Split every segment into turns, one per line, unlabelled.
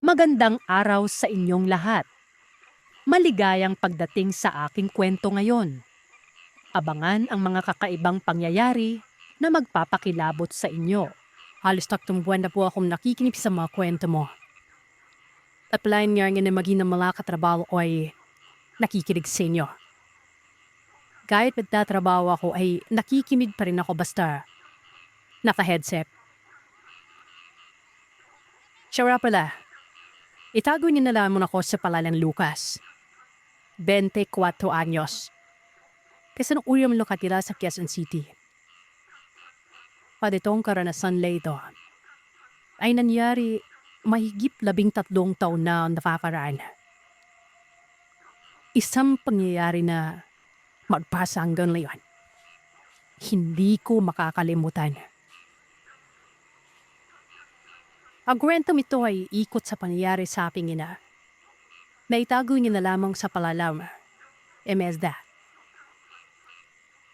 Magandang araw sa inyong lahat. Maligayang pagdating sa aking kwento ngayon. Abangan ang mga kakaibang pangyayari na magpapakilabot sa inyo. Halos 3 buwan na po akong nakikinig sa mga kwento mo. At palayan nga na maging ng mga katrabaho ko ay nakikinig sa inyo. Kahit magtatrabaho ako ay nakikinig pa rin ako basta naka-headset. Siya pala, itago niyo na lamang ako sa palalang Lucas. 24 anyos. Kasi nung uyang lokatira sa Quezon City. Paditong karanasan ito ay nangyari mahigit 13 taon na nakakaraan. Isang pangyayari na magpasa hanggang ngayon. Hindi ko makakalimutan. Ang kwentong ito ay ikot sa pangyayari sa aking ina. Naitago niya na lamang sa palalam, Emesda.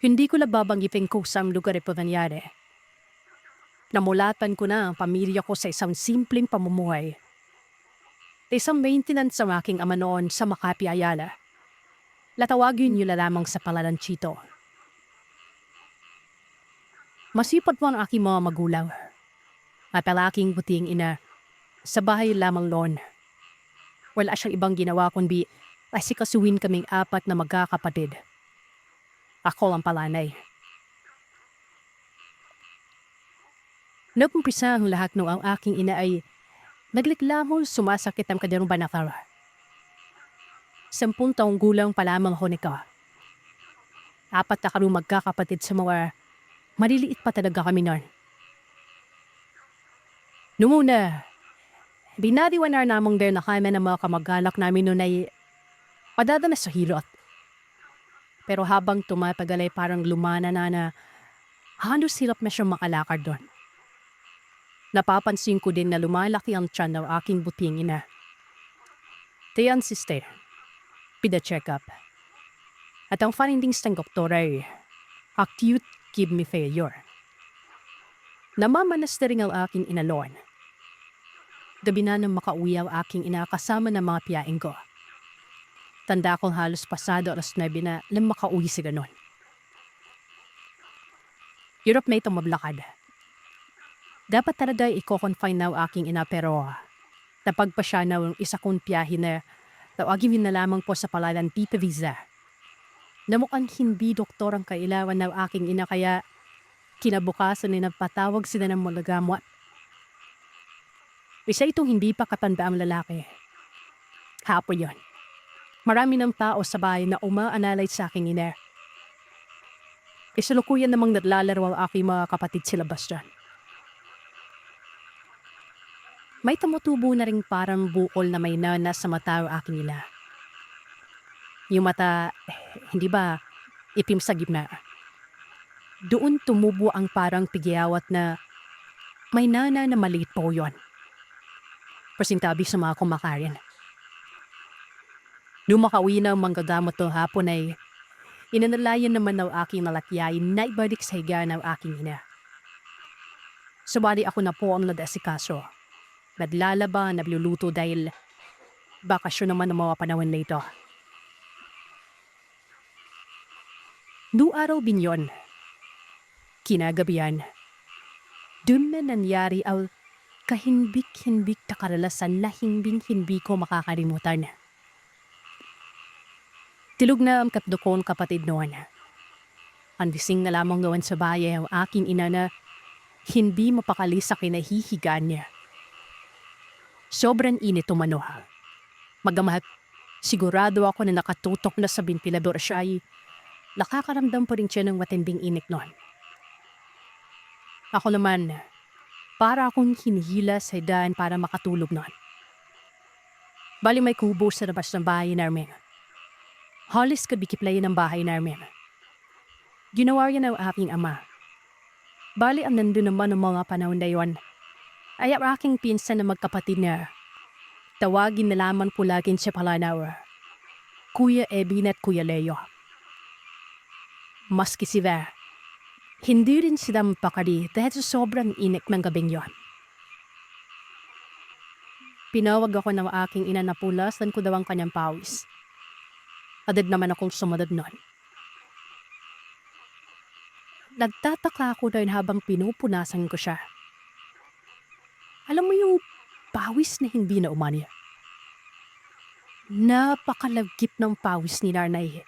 Hindi ko nababanggitin kung saan lugar ito nangyari. Namulatan ko na ang pamilya ko sa isang simpleng pamumuhay. Isang maintenance sa aking ama noon sa Makati, Ayala. Latawagin niyo na lamang sa palalang Chito. Masipag po ang aking mga magulang. At ang aking buting ina sa bahay lamang noon. Wala siyang ibang ginawa kundi asikasuhin kaming 4 na magkakapatid. Ako ang palanay. Nag-umpisa ang lahat nung ang aking ina ay nagliklamol sumasakit ang kanyang banakar. 10 taong gulang pa lamang ako nito. 4 na kami magkakapatid sa mga maliliit pa talaga kami noon. Noong una, binadiwan na namang din na kami ng mga kamag-alak namin noon ay padadala sa hirot. Pero habang tumatagal ay parang lumana na halos hirap na siyang makalakad doon. Napapansin ko din na lumalaki ang tiyan ng aking buting ina. Tiyan sister, pida-check up. At ang findings ng doktor ay acute kidney failure. Namamanas na rin ang aking ina noon. Gabi na nang makauwi ang aking ina kasama ng mga piyaing ko. Tanda kong halos pasado 9 na lang makauwi si ganon. Europe na itong mablakad. Dapat talaga i-confine na ang aking ina pero napagpa siya na ang isa kong piyahe na tawagin na lamang po sa palalan Tita Visa. Na mukhang hindi doktor ang kailangan ng aking ina kaya kinabukasan ay nagpatawag sila ng mga gamot. Isa itong hindi pa katandaang lalaki. Hapon yon. Marami ng tao sa bahay na umaanalay sa aking ina. Isalukuyan namang naglalaro ang aking mga kapatid sa labas dyan. May tumutubo na rin parang bukol na may nanas sa mata ang aking ina. Yung mata, hindi ba, ipim sa gitna. Doon tumubo ang parang pigyawat na may nana na maliit po yun. Pasintabi sa mga kumakain. Nung makauwi na ang manggagamot ng hapon ay inanalayan naman ng aking nalakyain na ibalik sa higa ng aking ina. Sabali ako na po ang nadasikaso. Naglalaba, nagluluto dahil bakasyon naman ng mga panahon na ito. Noong araw din yun, kinagabihan, dun na nangyari ang kahinbik-hinbik na karalasan na hindi ko makakalimutan. Tilog na ang 3 kong kapatid noon. Andising na lamang noon sa bahay ang aking ina na hindi mapakali sa kinahihigaan niya. Sobrang init umano. Magamat, sigurado ako na nakatutok na sa ventilador siya ay nakakaramdam pa rin siya ng matinding init noon. Ako naman, para akong hinihila sa daan para makatulog noon. Bali may kubo sa labas ng bahay namin. Halos kabikiplayin ng bahay namin. Ginawa yan ng aking ama. Bali ang nandun naman ng mga panahon na yun ay ang aking pinsan na magkapatid na tawagin na lamang po laging siya palanaw. Kuya Ebin at Kuya Leo. Maski sila, hindi rin sila mapakali dahil sa sobrang init ng gabing yon. Pinawag ako ng aking ina na pulasan ko daw ang kanyang pawis. Agad naman akong sumunod nun. Nagtataka ako doon habang pinupunasan ko siya. Alam mo yung pawis na hindi na umani. Napakalagkit ng pawis ni nanay.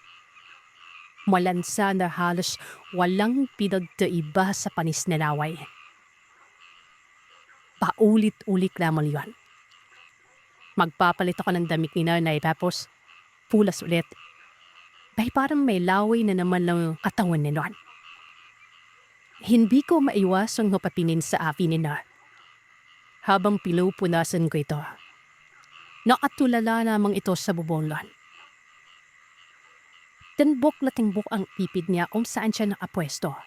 Malansa na halos walang pinagkaiba sa panis na laway. Paulit-ulit lamang yun. Magpapalit ako ng damit ni nanay tapos pulas ulit. Bay parang may laway na naman ng katawan ni Non. Hindi ko maiwasang mapapinin sa api ni Na. Habang pinupunasan ko ito, nakatulala namang ito sa bubongan. Tinbok na tinbok ang pipid niya kung saan siya nakapwesto.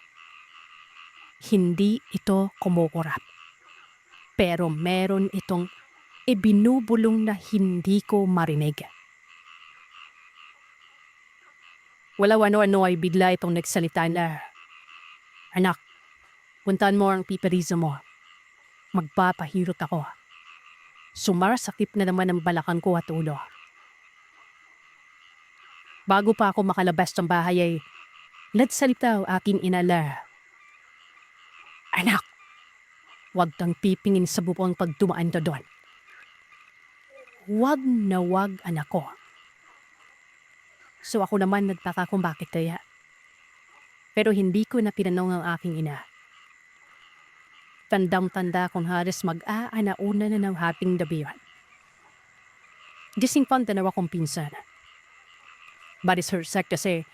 Hindi ito kumukurap. Pero meron itong ibinubulong na hindi ko marinig. Wala ano-ano ay bigla itong nagsalita na, "Anak, puntaan mo ang piperizo mo. Magpapahirot ako." Sumarasakit na naman ang balakang ko at ulo. Bago pa ako makalabas ng bahay ay nagsalita ang aking inala. "Anak, huwag kang pipingin sa bubong pag dumaan ka doon. Huwag na huwag, anak ko." So ako naman nagtaka kung bakit kaya. Pero hindi ko na pinanong ang aking ina. Tandang-tanda kung halos mag-aanauna na ng hating dabihan. Gising pa ang dalawa kong pinsan. Baris hersak kasi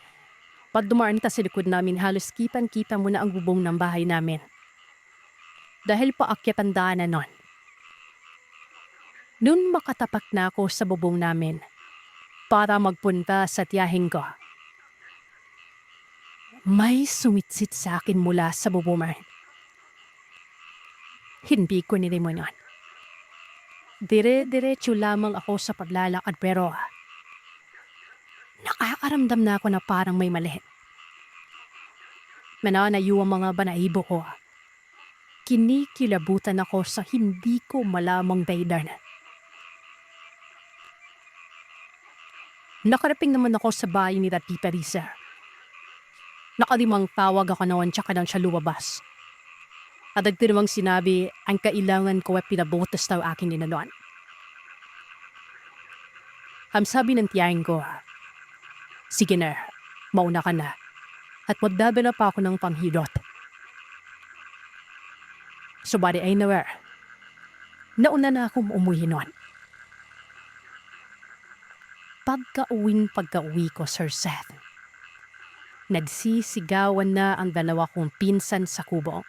pag dumaan ta sa likod namin halos kitang-kita mo na ang bubong ng bahay namin. Dahil paakyat ang daanan nun. Noon makatapak na ako sa bubong namin para magpunta sa tiyahing ko. May sumitsit sa akin mula sa bubong. Hindi ko nilimunan. Dire-diretso lamang ako sa paglalakad pero nakakaramdam na ako na parang may mali. Mananayo ang mga banahibo ko. Kinikilabutan ako sa hindi ko malamang dahilan. Nakaraping naman ako sa bahay ni Tita Risa. Nakalimang tawag ako noon tsaka nang siya lumabas. At nagtinamang sinabi ang kailangan ko ay pinabutas daw akin ni Nanon. Sabi ng tiyahin ko, "Sige na, mauna ka na. At magdadala pa ako ng panghilot." Subari ay nauna na akong umuwi noon. Pagka-uwi ko, Sir Seth, nagsisigawan na ang dalawa kong pinsan sa kubo.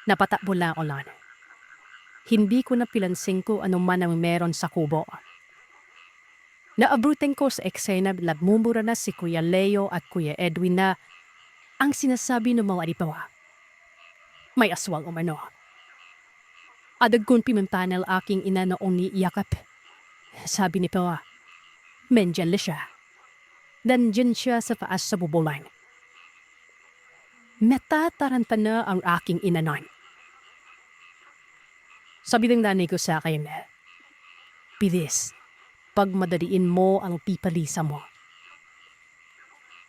Napatakbo lang ako lang. Hindi ko na pilansing ko ano man ang meron sa kubo. Naabutin ko sa eksena nagmumura na si Kuya Leo at Kuya Edwin na ang sinasabi ng mga ito, may aswang umano. Adag kong pimentanal aking ina noong niiyakap. Sabi nito, mendyan na siya. Nandyan siya sa taas sa bubulan. Natataranta na ang aking ina noon. Sabi ng nanay ko sa akin, "Bilis, pagmadaliin mo ang pipalisa mo."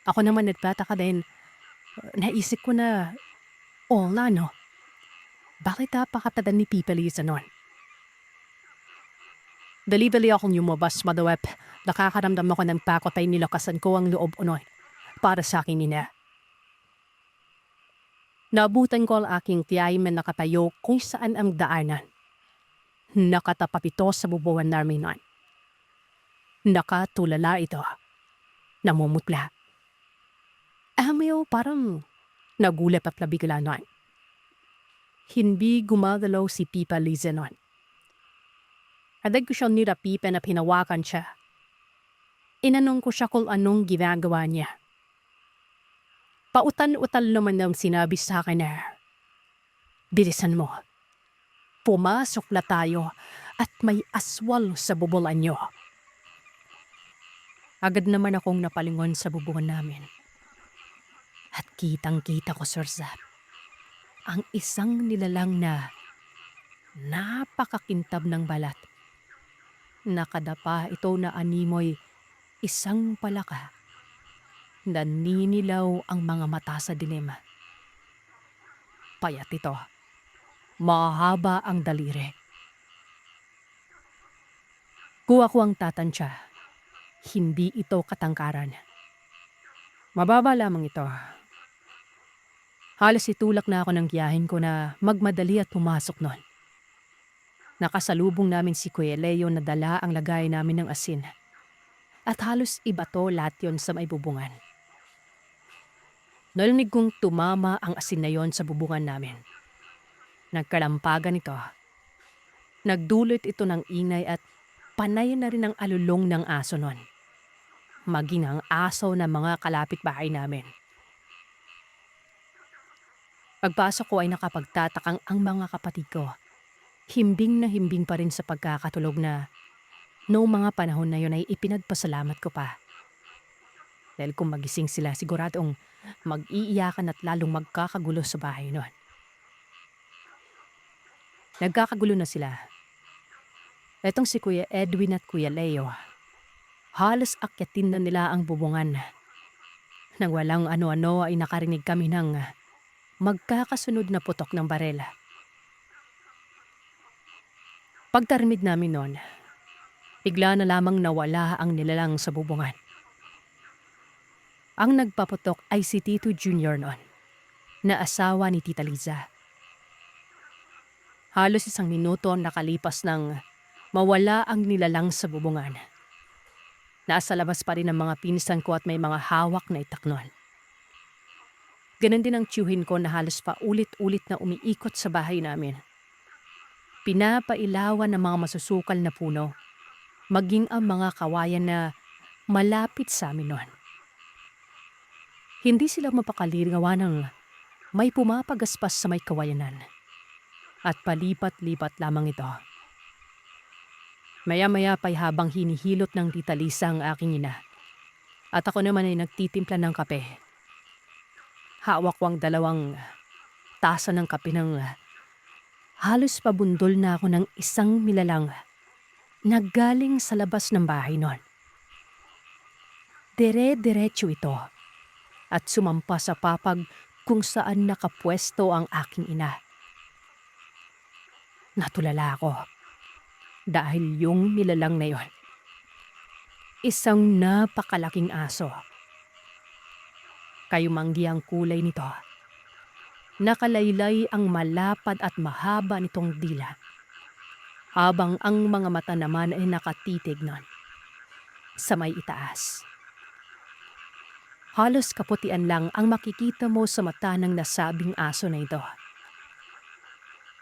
Ako naman nagtataka din. Naisip ko na, no? Bakit napakatadan ni pipalisa noon? Dali-dali akong lumabas, madawep. Nakakaramdam ako ng takot ay nilakasan ko ang loob unoy para sa akin nina. Nabutan ko ang aking tiyay na nakatayo kung saan ang daanan. Nakatapat ito sa bubuan namin noon. Nakatulala ito. Namumutla. Parang nagulat at labigla noon. Hindi gumagalaw si Pipa Liza noon. Adag ko siyang nirapipan na pinawakan siya. Inanong ko siya kung anong ginagawa niya. Pautan-utal naman ang sinabi sa akin na, "Bilisan mo. Pumasok na tayo at may aswal sa bubulan niyo." Agad naman akong napalingon sa bubuan namin. At kitang-kita ko, Sir Zap, ang isang nilalang na Napakakintab ng balat. Nakadapa ito na animoy isang palaka. Naninilaw ang mga mata sa dilim. Payat ito. Mahaba ang daliri. Kuha ko ang tatansya. Hindi ito katangkaran. Mababa lamang ito. Halos itulak na ako ng giyahin ko na magmadali at pumasok nun. Nakasalubong namin si Kuya Leo na dala ang lagay namin ng asin. At halos ibato lahat yon sa may bubungan. Narinig kong tumama ang asin na yon sa bubungan namin. Nagkalampagan ito. Nagdulot ito ng ingay at panay na rin ang alulong ng aso nun. Maging ang aso ng mga kalapit bahay namin. Pagpasok ko ay nakapagtatakang ang mga kapatid ko. Himbing na himbing pa rin sa pagkakatulog na noong mga panahon na yun ay ipinagpasalamat ko pa. Dahil kung magising sila siguradong mag-iiyakan at lalong magkakagulo sa bahay noon. Nagkakagulo na sila. Etong si Kuya Edwin at Kuya Leo, halos akyatin na nila ang bubungan. Nang walang ano-ano ay nakarinig kami ng magkakasunod na putok ng barel. Pagtarimid namin noon, bigla na lamang nawala ang nilalang sa bubungan. Ang nagpaputok ay si Tito Junior noon, na asawa ni Tita Liza. Halos 1 minuto nakalipas nang mawala ang nilalang sa bubungan. Nasa labas pa rin ang mga pinsan ko at may mga hawak na itaknon. Ganon din ang tiyuhin ko na halos pa ulit-ulit na umiikot sa bahay namin. Pinapailawan ng mga masusukal na puno, maging ang mga kawayan na malapit sa amin noon. Hindi sila mapakalirgawa ng may pumapagaspas sa may kawayanan. At palipat-lipat lamang ito. Maya-maya pa'y habang hinihilot ng Tita Lisa ang aking ina. At ako naman ay nagtitimpla ng kape. Hawak ko ang 2 tasa ng kape ng halos pabundol na ako ng isang nilalang na galing sa labas ng bahay noon. Dire-diretso ito at sumampa sa papag kung saan nakapwesto ang aking ina. Natulala ako dahil yung nilalang na yon, isang napakalaking aso. Kayumanggi ang kulay nito. Nakalaylay ang malapad at mahaba nitong dila, habang ang mga mata naman ay nakatitig nun sa may itaas. Halos kaputian lang ang makikita mo sa mata ng nasabing aso na ito.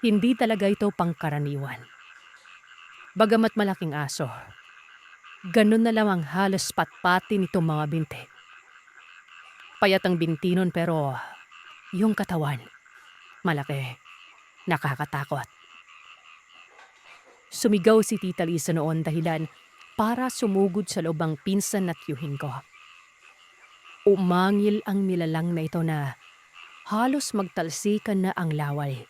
Hindi talaga ito pangkaraniwan. Bagamat malaking aso, ganun na lamang halos patpati nitong mga binti. Payat ang binti nun pero yung katawan, malaki, nakakatakot. Sumigaw si Tita Lisa noon dahilan para sumugod sa loob ang pinsan at tiyuhin ko. Umangil ang nilalang na ito na halos magtalsikan na ang laway.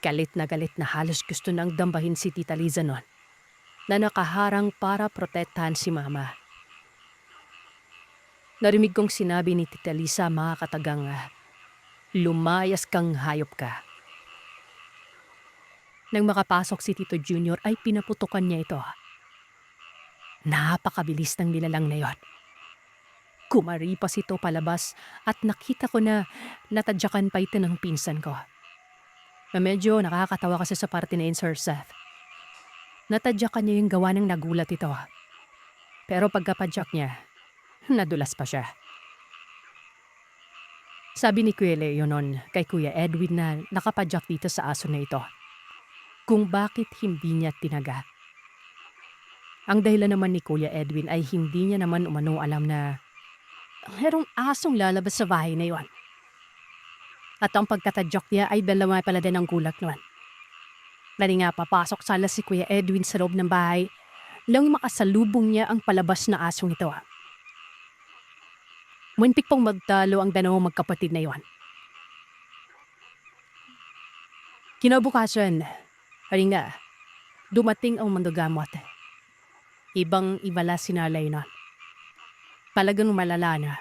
Galit na halos gusto nang dambahin si Tita Liza noon na nakaharang para protektahan si Mama. Narinig kong sinabi ni Tita Liza mga katagang, lumayas kang hayop ka. Nang makapasok si Tito Junior ay pinaputukan niya ito. Napakabilis ng nilalang na yon. Kumaripas ito palabas at nakita ko na natadyakan pa ito ng pinsan ko. Na medyo nakakatawa kasi sa parte na yun, Sir Seth. Natadyakan niya yung gawa ng nagulat ito. Pero pagkapadyak niya, nadulas pa siya. Sabi ni Kuya Leo nun kay Kuya Edwin na nakapadyak dito sa aso na ito, kung bakit hindi niya tinaga. Ang dahilan naman ni Kuya Edwin ay hindi niya naman umano alam na merong asong lalabas sa bahay na yon. At ang pagkatadyak niya ay 2 pala din ang gulat nun. Dali nga papasok sala si Kuya Edwin sa loob ng bahay lang makasalubong niya ang palabas na asong ito. Muntik pong magtalo ang 2 magkapatid na yon. Kinabukasan, Hari nga, dumating ang manggagamot. Ibang-ibala sinalay na. Talagang malala na.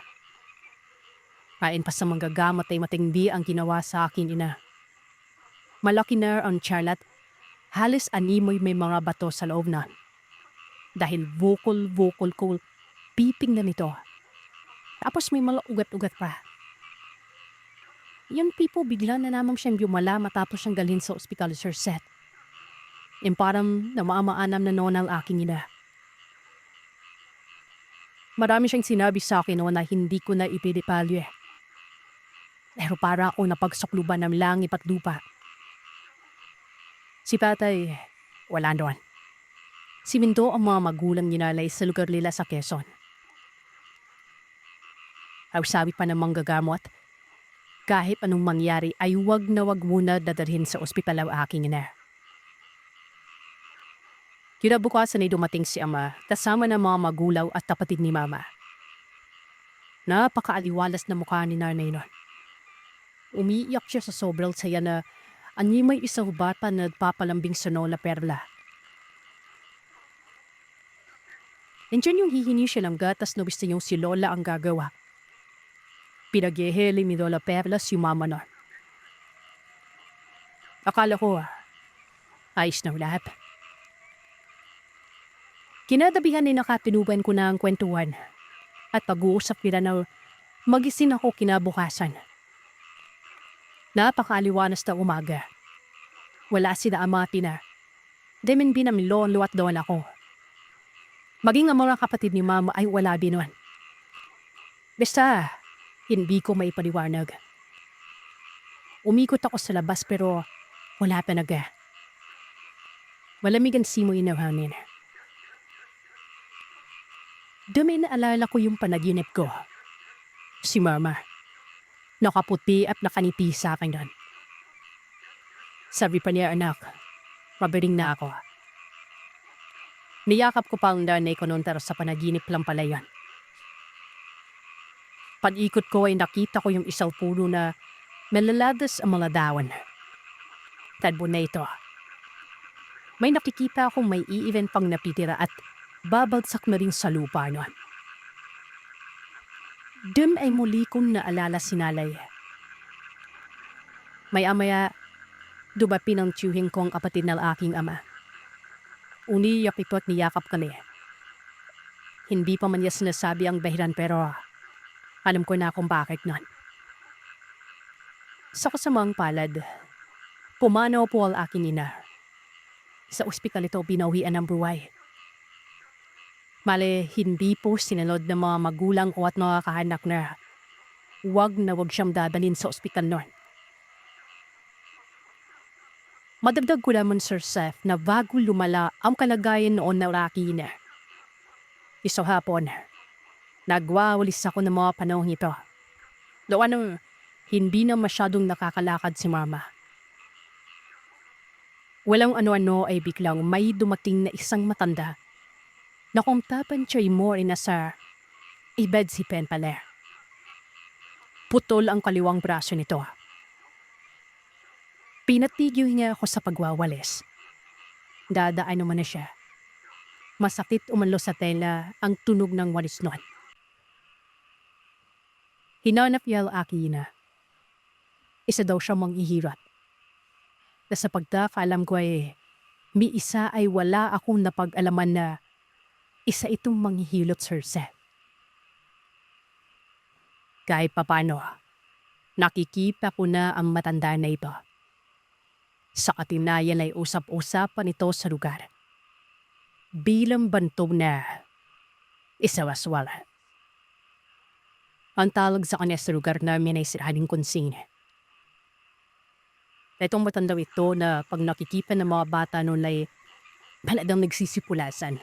Kain pa sa manggagamot ay matindi ang ginawa sa akin ina. Malaki na ang Charlotte. Halos animoy may mga bato sa loob na. Dahil bukol-bukol ko, piping na nito. Tapos may mga ugat-ugat pa. Yung pipo bigla na namang siyang yumala matapos siyang dalhin sa ospital, Sir Seth. Yung parang namamaanam na noon ang aking ina. Marami siyang sinabi sa akin noon na hindi ko na ipinipalye. Pero para ako napagsakluban ng langit at lupa. Si Patay, wala doon. Siminto ang mga magulang ninalay sa lugar nila sa Quezon. Ang sabi pa ng manggagamot, kahit anong mangyari ay wag na wag muna dadalhin sa ospital ang aking ina. Kinabukasan ay dumating si ama kasama ng mga magulaw at kapatid ni mama. Napakaaliwalas na mukha ni nanay nun. Umiiyak siya sa sobrang saya na may isang bata na nagpapalambing sa Lola Perla. Nandiyan yung hihingi siya ng gatas na gusto yung si Lola ang gagawa. Pinaghihili ni Lola Perla si mama nun. Akala ko, ayos na lahat. Kinadabihan ni nakatinuban ko na ang kwentuhan at pag-uusap nila na magising ako kinabukasan. Napakaaliwanas na umaga. Wala sila amati na. Demin binamilo luwat doon ako. Maging ang mga kapatid ni mama ay wala din nun. Basta, hindi ko maipaliwanag. Umikot ako sa labas pero wala talaga. Malamig ang simoy ng hangin. Dumi na alala ko yung panaginip ko. Si mama. Nakaputi at nakaniti sa akin doon. Sabi pa niya, anak, mabiring na ako. Niyakap ko pa ang nanay ko noon pero sa panaginip lang pala yan. Pag-ikot ko ay nakita ko yung isang puno na malaladas ang mga dawan. Tadbo na ito. May nakikita akong may iiven pang napitira at babagsak na rin sa lupa noon. Dun ay muli kong naalala si Nalay. Maya-maya, dumapin ang tiyuhin kong kapatid ng aking ama. Uniyak ito at niyakap kami. Hindi pa man niya sinasabi ang dahilan pero alam ko na kung bakit nun. Sa kasamang palad, pumanaw po ang aking ina. Sa ospital ito binawian ng buhay. Mali, hindi po sinunod ng mga magulang ko at mga kahanak na wag siyang dadalhin sa ospital noon. Madagdag ko naman, Sir Seth, na bago lumala ang kalagayan noon na Rocky na. Isang hapon, nagwawalis ako ng mga panahon ito. Doon hindi na masyadong nakakalakad si mama. Walang ano-ano ay biglang may dumating na isang matanda na kung tapan siya'y more na sa ibed si Penpaler. Putol ang kaliwang braso nito. Pinatigil niya ako sa pagwawalis. Dadaan naman na siya. Masakit umanlo sa tela ang tunog ng walis noon. Hinanap niya ang aking ina. Isa daw siya manghihirap. Na sa pagkakaalam ko ay may isa ay wala akong napag-alaman na isa itong manghihilot, Sir Seth. Kahit papano, nakikita ko na ang matanda na ito. Sa katinayan ay usap-usapan ito sa lugar. Bilang bantog na isawaswal. Ang tawag sa kanya sa lugar namin ay siraling konsing. Itong matanda ito na pag nakikita ng mga bata noon ay maladang nagsisipulasan.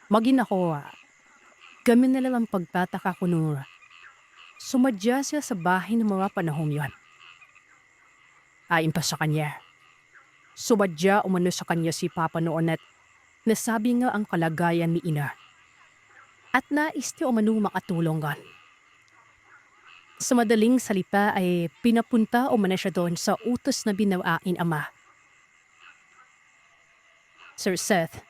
Maging ako, kami na lang ang pagtataka ko nung sumadya siya sa bahay ng mga panahong yon. Ayon pa sa kanya, sumadya umano sa kanya si Papa noon at nasabi nga ang kalagayan ni ina. At nais niya umano makatulongan. Sa madaling salita ay pinapunta umano siya doon sa utos na binawain ama Sir Seth,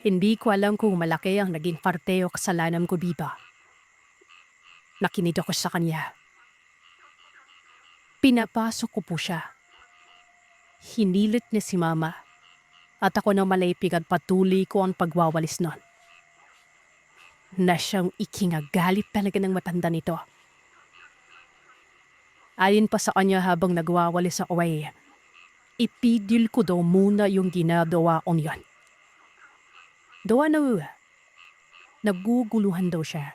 hindi ko alam kung malaki ang naging parte o kasalanan ko dito. Nakinig ako sa kanya. Pinapasok ko po siya. Hinilit niya si Mama at ako na malaypig at patuloy ko ang pagwawalis nun. Na siyang ikingagalit talaga ng matanda nito. Ayon pa sa kanya habang nagwawalis ako ay ipidil ko daw muna yung ginagawa kong yon. Dawa na naguguluhan daw siya.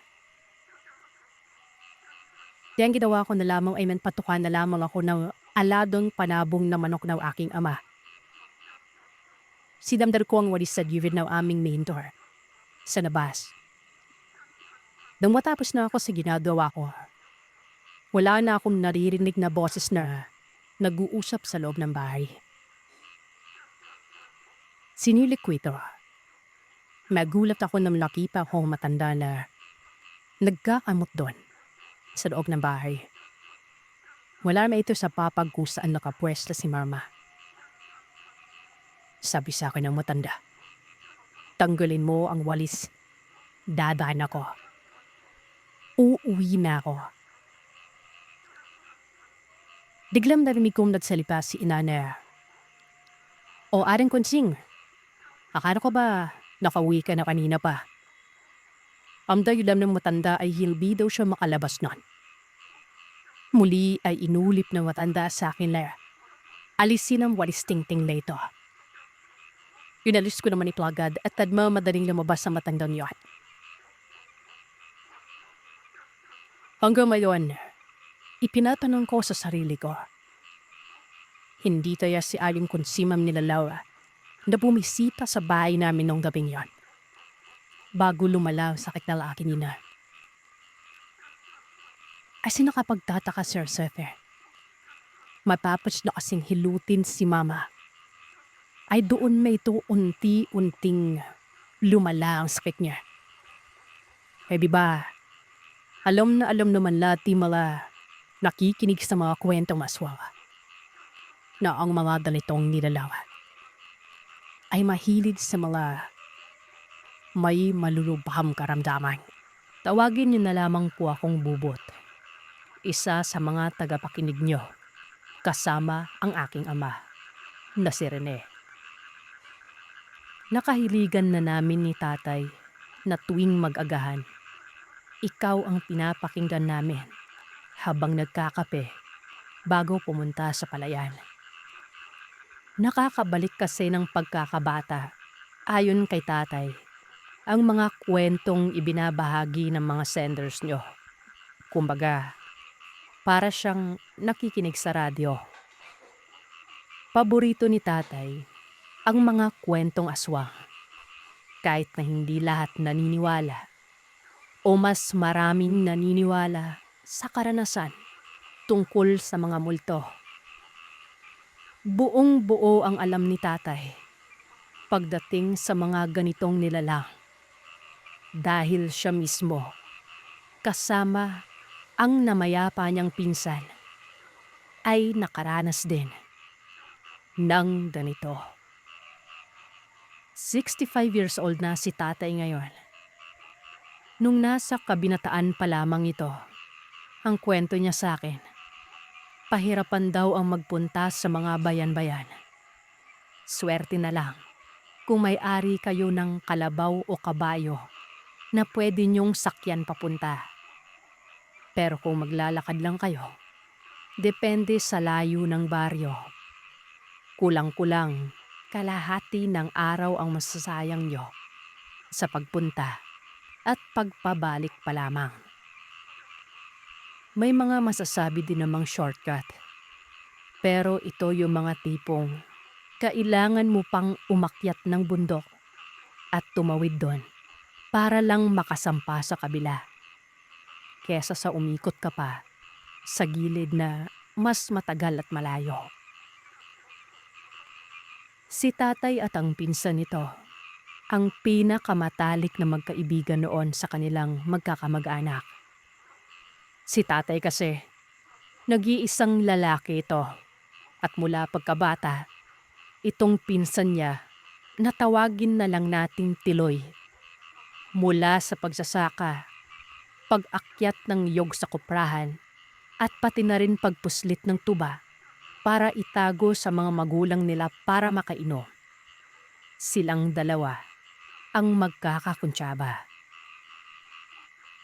Di ang ginawa ko na lamang ay manpatukan na lamang ako ng aladong panabong na manok ng aking ama. Sinamdar ko ang walis sa gilid ng aming main door sa labas. Nang matapos na ako sa ginagawa ko, wala na akong naririnig na boses na nag-uusap sa loob ng bahay. Sinilik ko ito. Magulat ako nang nakita akong matanda na nagkakamot doon sa loob ng bahay. Wala na ito sa papag kung saan nakapwesta si Mama. Sabi sa akin ng matanda, tanggalin mo ang walis. Dadaan ako. Uuwi na ako. Biglang narinig kong nagsalita si Inana. O Aring Konsing, akala ko ba nakauwi ka na kanina pa? Ang dahilan ng matanda ay hindi daw siya makalabas nun. Muli ay inulip ng matanda sa akin na alisin ang walis tingting na ito. Inalis ko naman ito agad at tadma madaling lumabas sa matandang yon. Hanggang ngayon, ipinatanong ko sa sarili ko. Hindi taya si Aling Konsimam nilalaw na bumisita sa bahay namin nung gabing yon. Bago lumala ang sakit na laki nina. Kasi nakapagtataka, Sir Seth. Matapos na kasing hilutin si Mama, ay doon may ito unti-unting lumala ang sakit niya. Eh diba, alam na alam naman lati mga nakikinig sa mga kwentong maswawa na ang mga ganitong nilalawa ay mahilig sa mga may malulubhang karamdaman. Tawagin niyo na lamang po akong Bubot. Isa sa mga tagapakinig niyo, kasama ang aking ama, na si Rene. Nakahiligan na namin ni Tatay na tuwing mag-agahan, ikaw ang pinapakinggan namin habang nagkakape bago pumunta sa palayan. Nakakabalik kasi ng pagkakabata, ayon kay Tatay, ang mga kwentong ibinabahagi ng mga senders nyo. Kumbaga, para siyang nakikinig sa radyo. Paborito ni Tatay ang mga kwentong aswang. Kahit na hindi lahat naniniwala o mas maraming naniniwala sa karanasan tungkol sa mga multo. Buong-buo ang alam ni Tatay pagdating sa mga ganitong nilalang. Dahil siya mismo, kasama ang namayapa niyang pinsan, ay nakaranas din ng ganito. 65 years old na si Tatay ngayon. Nung nasa kabinataan pa lamang ito, ang kwento niya sa akin, pahirapan daw ang magpunta sa mga bayan-bayan. Swerte na lang kung may-ari kayo ng kalabaw o kabayo na pwede niyong sakyan papunta. Pero kung maglalakad lang kayo, depende sa layo ng baryo. Kulang-kulang, kalahati ng araw ang masasayang nyo sa pagpunta at pagpabalik pa lamang. May mga masasabi din namang shortcut. Pero ito yung mga tipong kailangan mo pang umakyat ng bundok at tumawid doon para lang makasampa sa kabila. Kesa sa umikot ka pa sa gilid na mas matagal at malayo. Si Tatay at ang pinsan nito, ang pinakamatalik na magkaibigan noon sa kanilang magkakamag-anak. Si Tatay kasi, nag-iisang lalaki ito at mula pagkabata, itong pinsan niya natawagin na lang nating Tiloy. Mula sa pagsasaka, pag-akyat ng yog sa kuprahan, at pati na rin pagpuslit ng tuba para itago sa mga magulang nila para makainom. Silang dalawa ang magkakakuntsaba.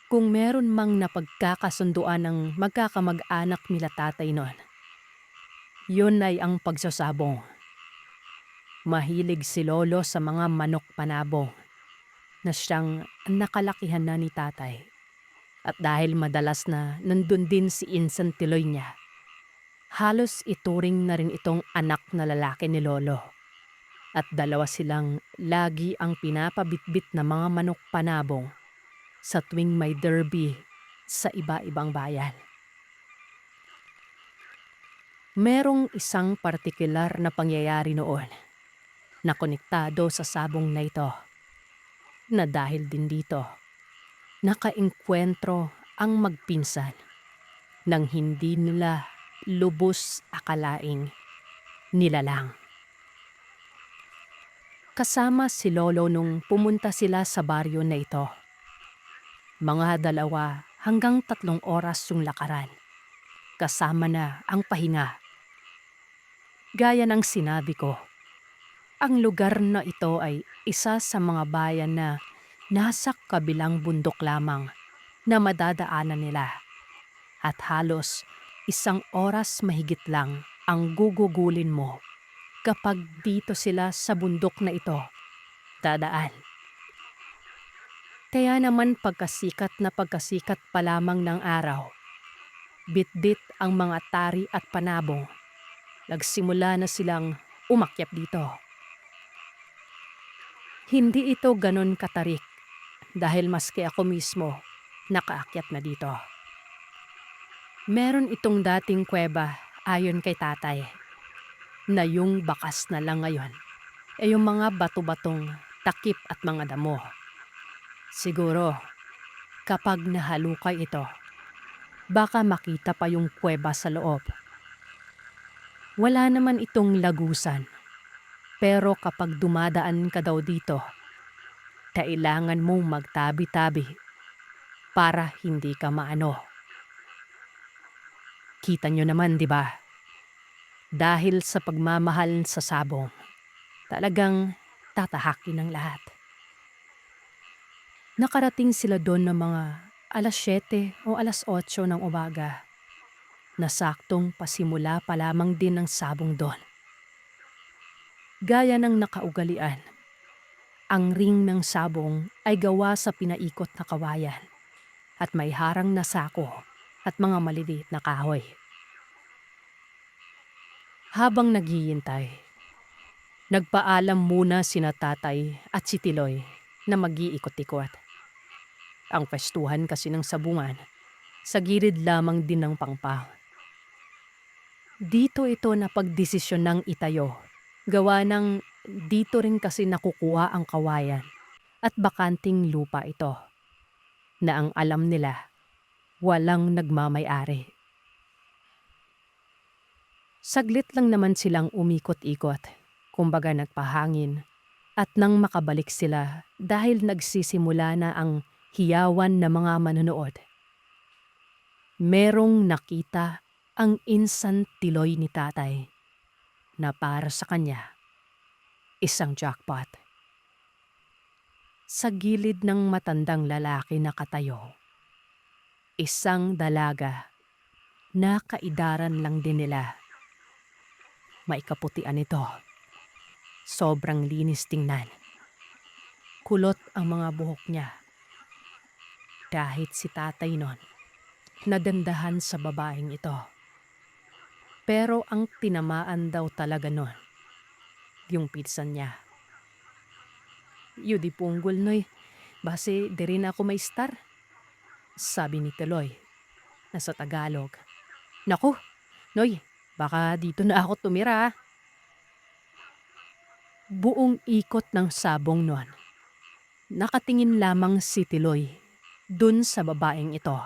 Kung meron mang napagkakasunduan ng magkakamag-anak nila tatay noon, yun ay ang pagsasabong. Mahilig si Lolo sa mga manok panabong na siyang nakalakihan na ni tatay. At dahil madalas na nandun din si Insan Tiloy niya, halos ituring na rin itong anak na lalaki ni Lolo. At dalawa silang lagi ang pinapabitbit na mga manok panabong sa tuwing may derby sa iba-ibang bayan. Merong isang partikular na pangyayari noon na konektado sa sabong na ito, na dahil din dito, nakaengkwentro ang magpinsan nang hindi nila lubos akalaing nilalang. Kasama si Lolo nung pumunta sila sa baryo na ito. Mga 2 hanggang 3 oras yung lakaran, kasama na ang pahinga. Gaya ng sinabi ko, ang lugar na ito ay isa sa mga bayan na nasa kabilang bundok lamang na madadaanan nila, at halos 1 oras mahigit lang ang gugugulin mo kapag dito sila sa bundok na ito dadaan. Kaya naman pagkasikat pa lamang ng araw, bitbit ang mga tari at panabong, nagsimula na silang umakyat dito. Hindi ito ganon katarik dahil maski ako mismo nakaakyat na dito. Meron itong dating kuweba ayon kay tatay, na yung bakas na lang ngayon ay yung mga bato-batong takip at mga damo. Siguro, kapag nahalukay ito, baka makita pa yung kuweba sa loob. Wala naman itong lagusan, pero kapag dumadaan ka daw dito, kailangan mong magtabi-tabi para hindi ka maano. Kita nyo naman, di ba? Dahil sa pagmamahal sa sabong, talagang tatahakin ng lahat. Nakarating sila doon ng mga 7:00 o 8:00 ng umaga, na saktong pasimula pa lamang din ng sabong doon. Gaya ng nakaugalian, ang ring ng sabong ay gawa sa pinaikot na kawayan at may harang na sako at mga maliliit na kahoy. Habang naghihintay, nagpaalam muna sina tatay at si Tiloy na mag-iikot-ikot. Ang pwestuhan kasi ng sabungan, sa gilid lamang din ng pangpang. Dito ito napagdesisyon ng itayo, gawa ng dito rin kasi nakukuha ang kawayan at bakanting lupa ito, na ang alam nila, walang nagmamay-ari. Saglit lang naman silang umikot-ikot, kumbaga nagpahangin, at nang makabalik sila dahil nagsisimula na ang hiyawan na mga manonood, merong nakita ang Insan Tiloy ni tatay na para sa kanya isang jackpot. Sa gilid ng matandang lalaki na katayo, isang dalaga na kaidaran lang din nila. Maikaputian ito. Sobrang linis tingnan. Kulot ang mga buhok niya. Kahit si tatay nun, nadandahan sa babaeng ito. Pero ang tinamaan daw talaga nun, yung pinsan niya. Yudi punggol noy, base di rin ako may star, sabi ni Tiloy, na sa Tagalog. Naku, Noy, baka dito na ako tumira. Buong ikot ng sabong nun, nakatingin lamang si Tiloy dun sa babaeng ito.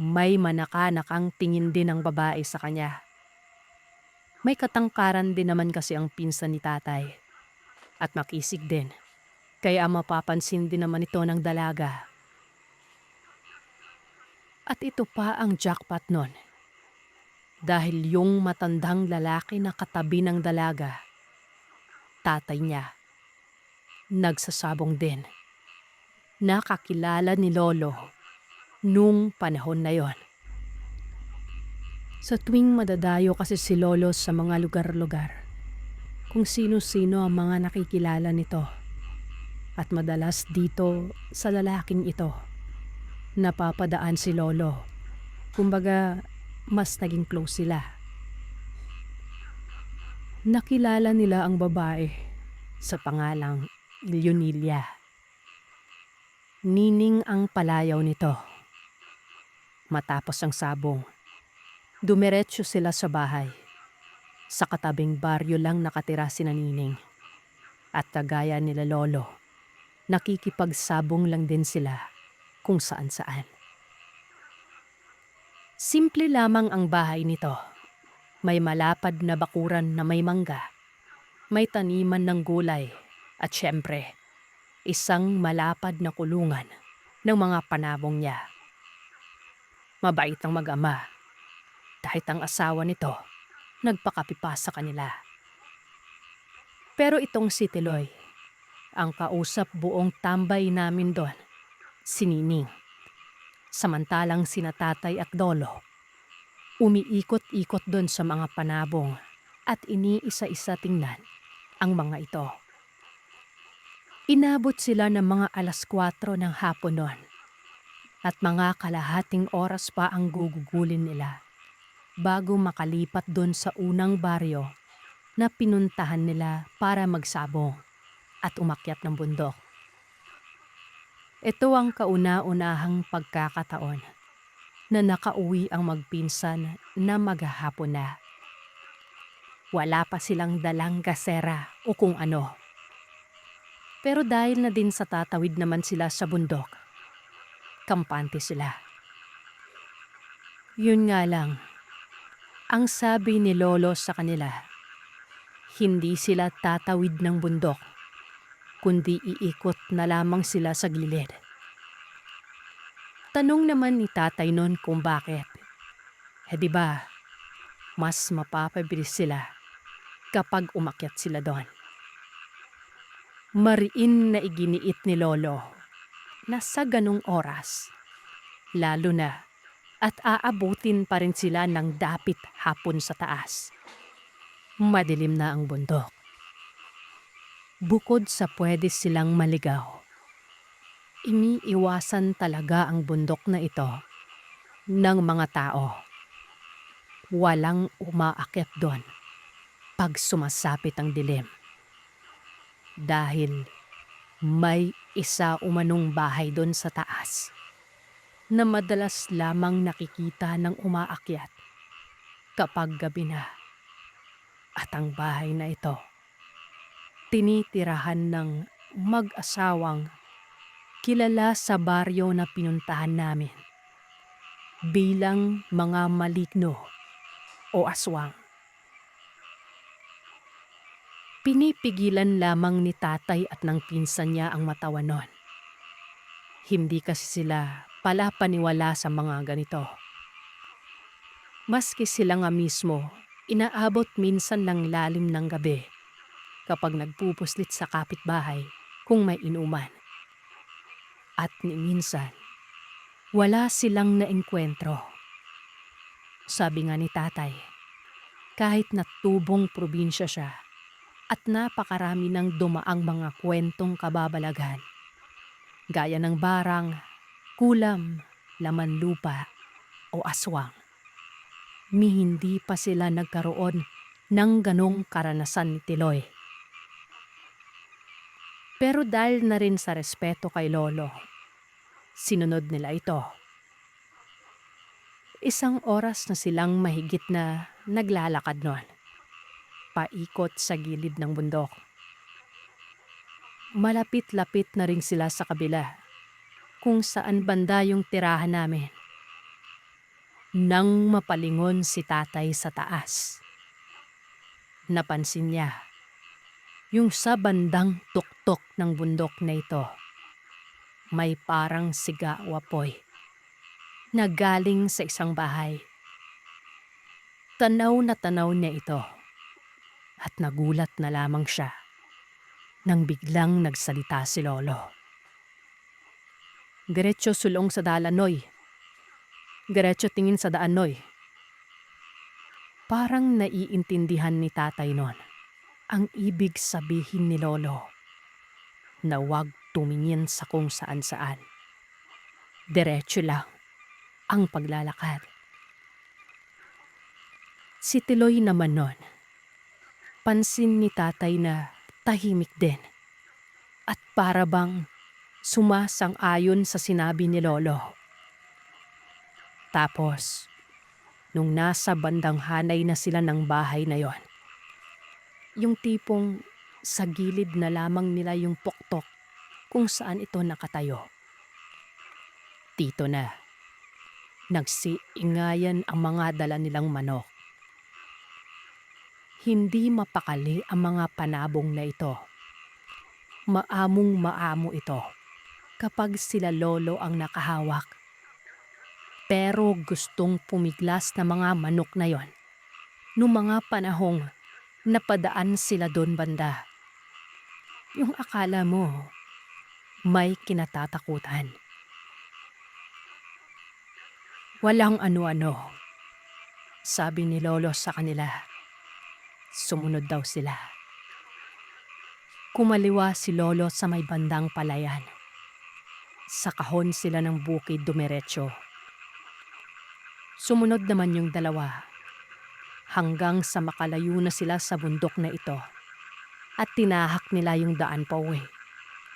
May manaka-nakang tingin din ang babae sa kanya. May katangkaran din naman kasi ang pinsan ni tatay. at makisig din. Kaya mapapansin din naman ito ng dalaga. At ito pa ang jackpot nun. Dahil yung matandang lalaki na katabi ng dalaga, tatay niya, nagsasabong din. Nakakilala ni Lolo nung panahon na yon. Sa tuwing madadayo kasi si Lolo sa mga lugar-lugar, kung sino-sino ang mga nakikilala nito. At madalas dito sa lalaking ito, napapadaan si Lolo. Kumbaga, mas naging close sila. Nakilala nila ang babae sa pangalang Leonelia. Nining ang palayaw nito. Matapos ang sabong, dumiretso sila sa bahay. Sa katabing baryo lang nakatira si Nining. At kagaya nila Lolo, nakikipagsabong lang din sila kung saan-saan. Simple lamang ang bahay nito. May malapad na bakuran na may mangga, may taniman ng gulay, at syempre, isang malapad na kulungan ng mga panabong niya. Mabait ang mag-ama, kahit ang asawa nito, nagpakapipa sa kanila. Pero itong si Tiloy, ang kausap buong tambay namin doon, si Nining. Samantalang sina tatay at lolo, umiikot-ikot doon sa mga panabong at iniisa-isa tingnan ang mga ito. Inabot sila ng mga 4:00 ng hapon noon at mga kalahating oras pa ang gugugulin nila bago makalipat doon sa unang baryo na pinuntahan nila para magsabong at umakyat ng bundok. Ito ang kauna-unahang pagkakataon na nakauwi ang magpinsan na maghahapon na. Wala pa silang dalang gasera o kung ano. Pero dahil na din sa tatawid naman sila sa bundok, kampante sila. Yun nga lang, ang sabi ni Lolo sa kanila, hindi sila tatawid ng bundok, kundi iikot na lamang sila sa gilid. Tanong naman ni tatay noon kung bakit. Di ba, mas mapapabilis sila kapag umakyat sila doon. Mariin na iginiit ni Lolo na sa ganong oras, lalo na at aabutin pa rin sila ng dapit hapon sa taas. Madilim na ang bundok. Bukod sa pwede silang maligaw, iniiwasan talaga ang bundok na ito ng mga tao. Walang umaakyat doon pag sumasapit ang dilim. Dahil may isa umanong bahay doon sa taas na madalas lamang nakikita ng umaakyat kapag gabi na. At ang bahay na ito, tinitirahan ng mag-asawang kilala sa baryo na pinuntahan namin bilang mga maligno o aswang. Pinipigilan lamang ni tatay at ng pinsan niya ang matawa nun. Hindi kasi sila pala paniwala sa mga ganito. Maski sila nga mismo, inaabot minsan ng lalim ng gabi kapag nagpupuslit sa kapitbahay kung may inuman. At ni minsan, wala silang naengkwentro. Sabi nga ni tatay, kahit natubong probinsya siya at napakarami ng dumaang mga kwentong kababalagan, gaya ng barang, kulam, laman lupa o aswang, hindi pa sila nagkaroon ng ganong karanasan ni Tiloy. Pero dahil na rin sa respeto kay Lolo, sinunod nila ito. Isang oras na silang mahigit na naglalakad noon, paikot sa gilid ng bundok. Malapit-lapit na rin sila sa kabila, kung saan banda yung tirahan namin. Nang mapalingon si tatay sa taas, napansin niya Yung sa bandang tuktok ng bundok na ito, may parang siga o apoy na galing sa isang bahay. Tanaw na tanaw niya ito at nagulat na lamang siya nang biglang nagsalita si Lolo. Diretso sulong sa dalan, Noy. Diretso tingin sa daan, Noy. Parang naiintindihan ni tatay nun ang ibig sabihin ni Lolo na huwag tumingin sa kung saan-saan. Diretso lang ang paglalakad. Si Tiloy naman nun, pansin ni tatay na tahimik din at para bang sumasang-ayon sa sinabi ni Lolo. Tapos, nung nasa bandang hanay na sila ng bahay na yon, yung tipong sa gilid na lamang nila yung puktok kung saan ito nakatayo. Dito na, nagsiingayan ang mga dala nilang manok. Hindi mapakali ang mga panabong na ito. Maamong-maamo ito kapag sila Lolo ang nakahawak. Pero gustong pumiglas na mga manok na yon noong mga panahong napadaan sila doon banda. Yung akala mo may kinatatakutan. Walang ano-ano, sabi ni Lolo sa kanila. Sumunod daw sila. Kumaliwa si Lolo sa may bandang palayan. Sa kahon sila ng bukid dumiretso. Sumunod naman yung dalawa hanggang sa makalayo na sila sa bundok na ito at tinahak nila yung daan pauwi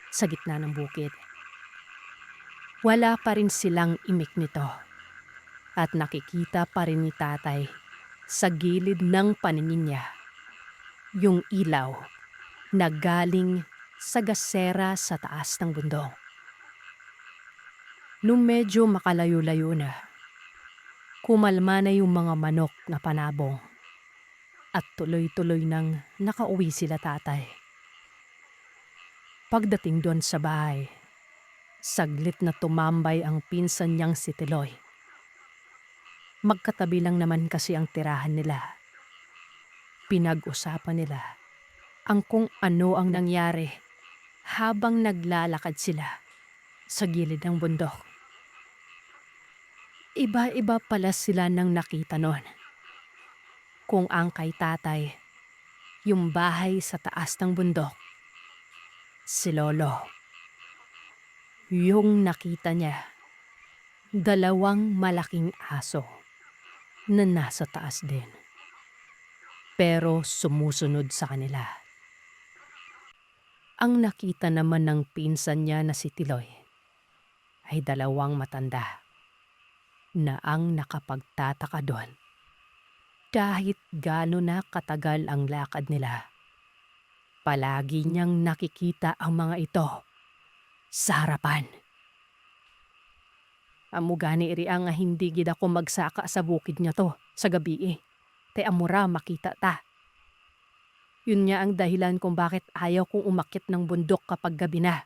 sa gitna ng bukid. Wala pa rin silang imik nito at nakikita pa rin ni tatay sa gilid ng paningin niya yung ilaw na galing sa gasera sa taas ng bundok. Nung medyo makalayo-layo na, kumalma na yung mga manok na panabong at tuloy-tuloy nang nakauwi sila tatay. Pagdating doon sa bahay, saglit na tumambay ang pinsan niyang si Tiloy. Magkatabi lang naman kasi ang tirahan nila. Pinag-usapan nila ang kung ano ang nangyari habang naglalakad sila sa gilid ng bundok. Iba-iba pala sila nang nakita nun. Kung ang kay tatay, yung bahay sa taas ng bundok. Si Lolo, yung nakita niya, 2 malaking aso na nasa taas din. Pero sumusunod sa kanila. Ang nakita naman ng pinsan niya na si Tiloy ay 2 matanda na ang nakapagtataka doon. Kahit gaano na katagal ang lakad nila, palagi niyang nakikita ang mga ito sa harapan. Amugani iri ang hindi gid ako magsaka sa bukid niya to sa gabi eh. Te amura makita ta. Yun nga ang dahilan kung bakit ayaw kong umakyat ng bundok kapag gabi na.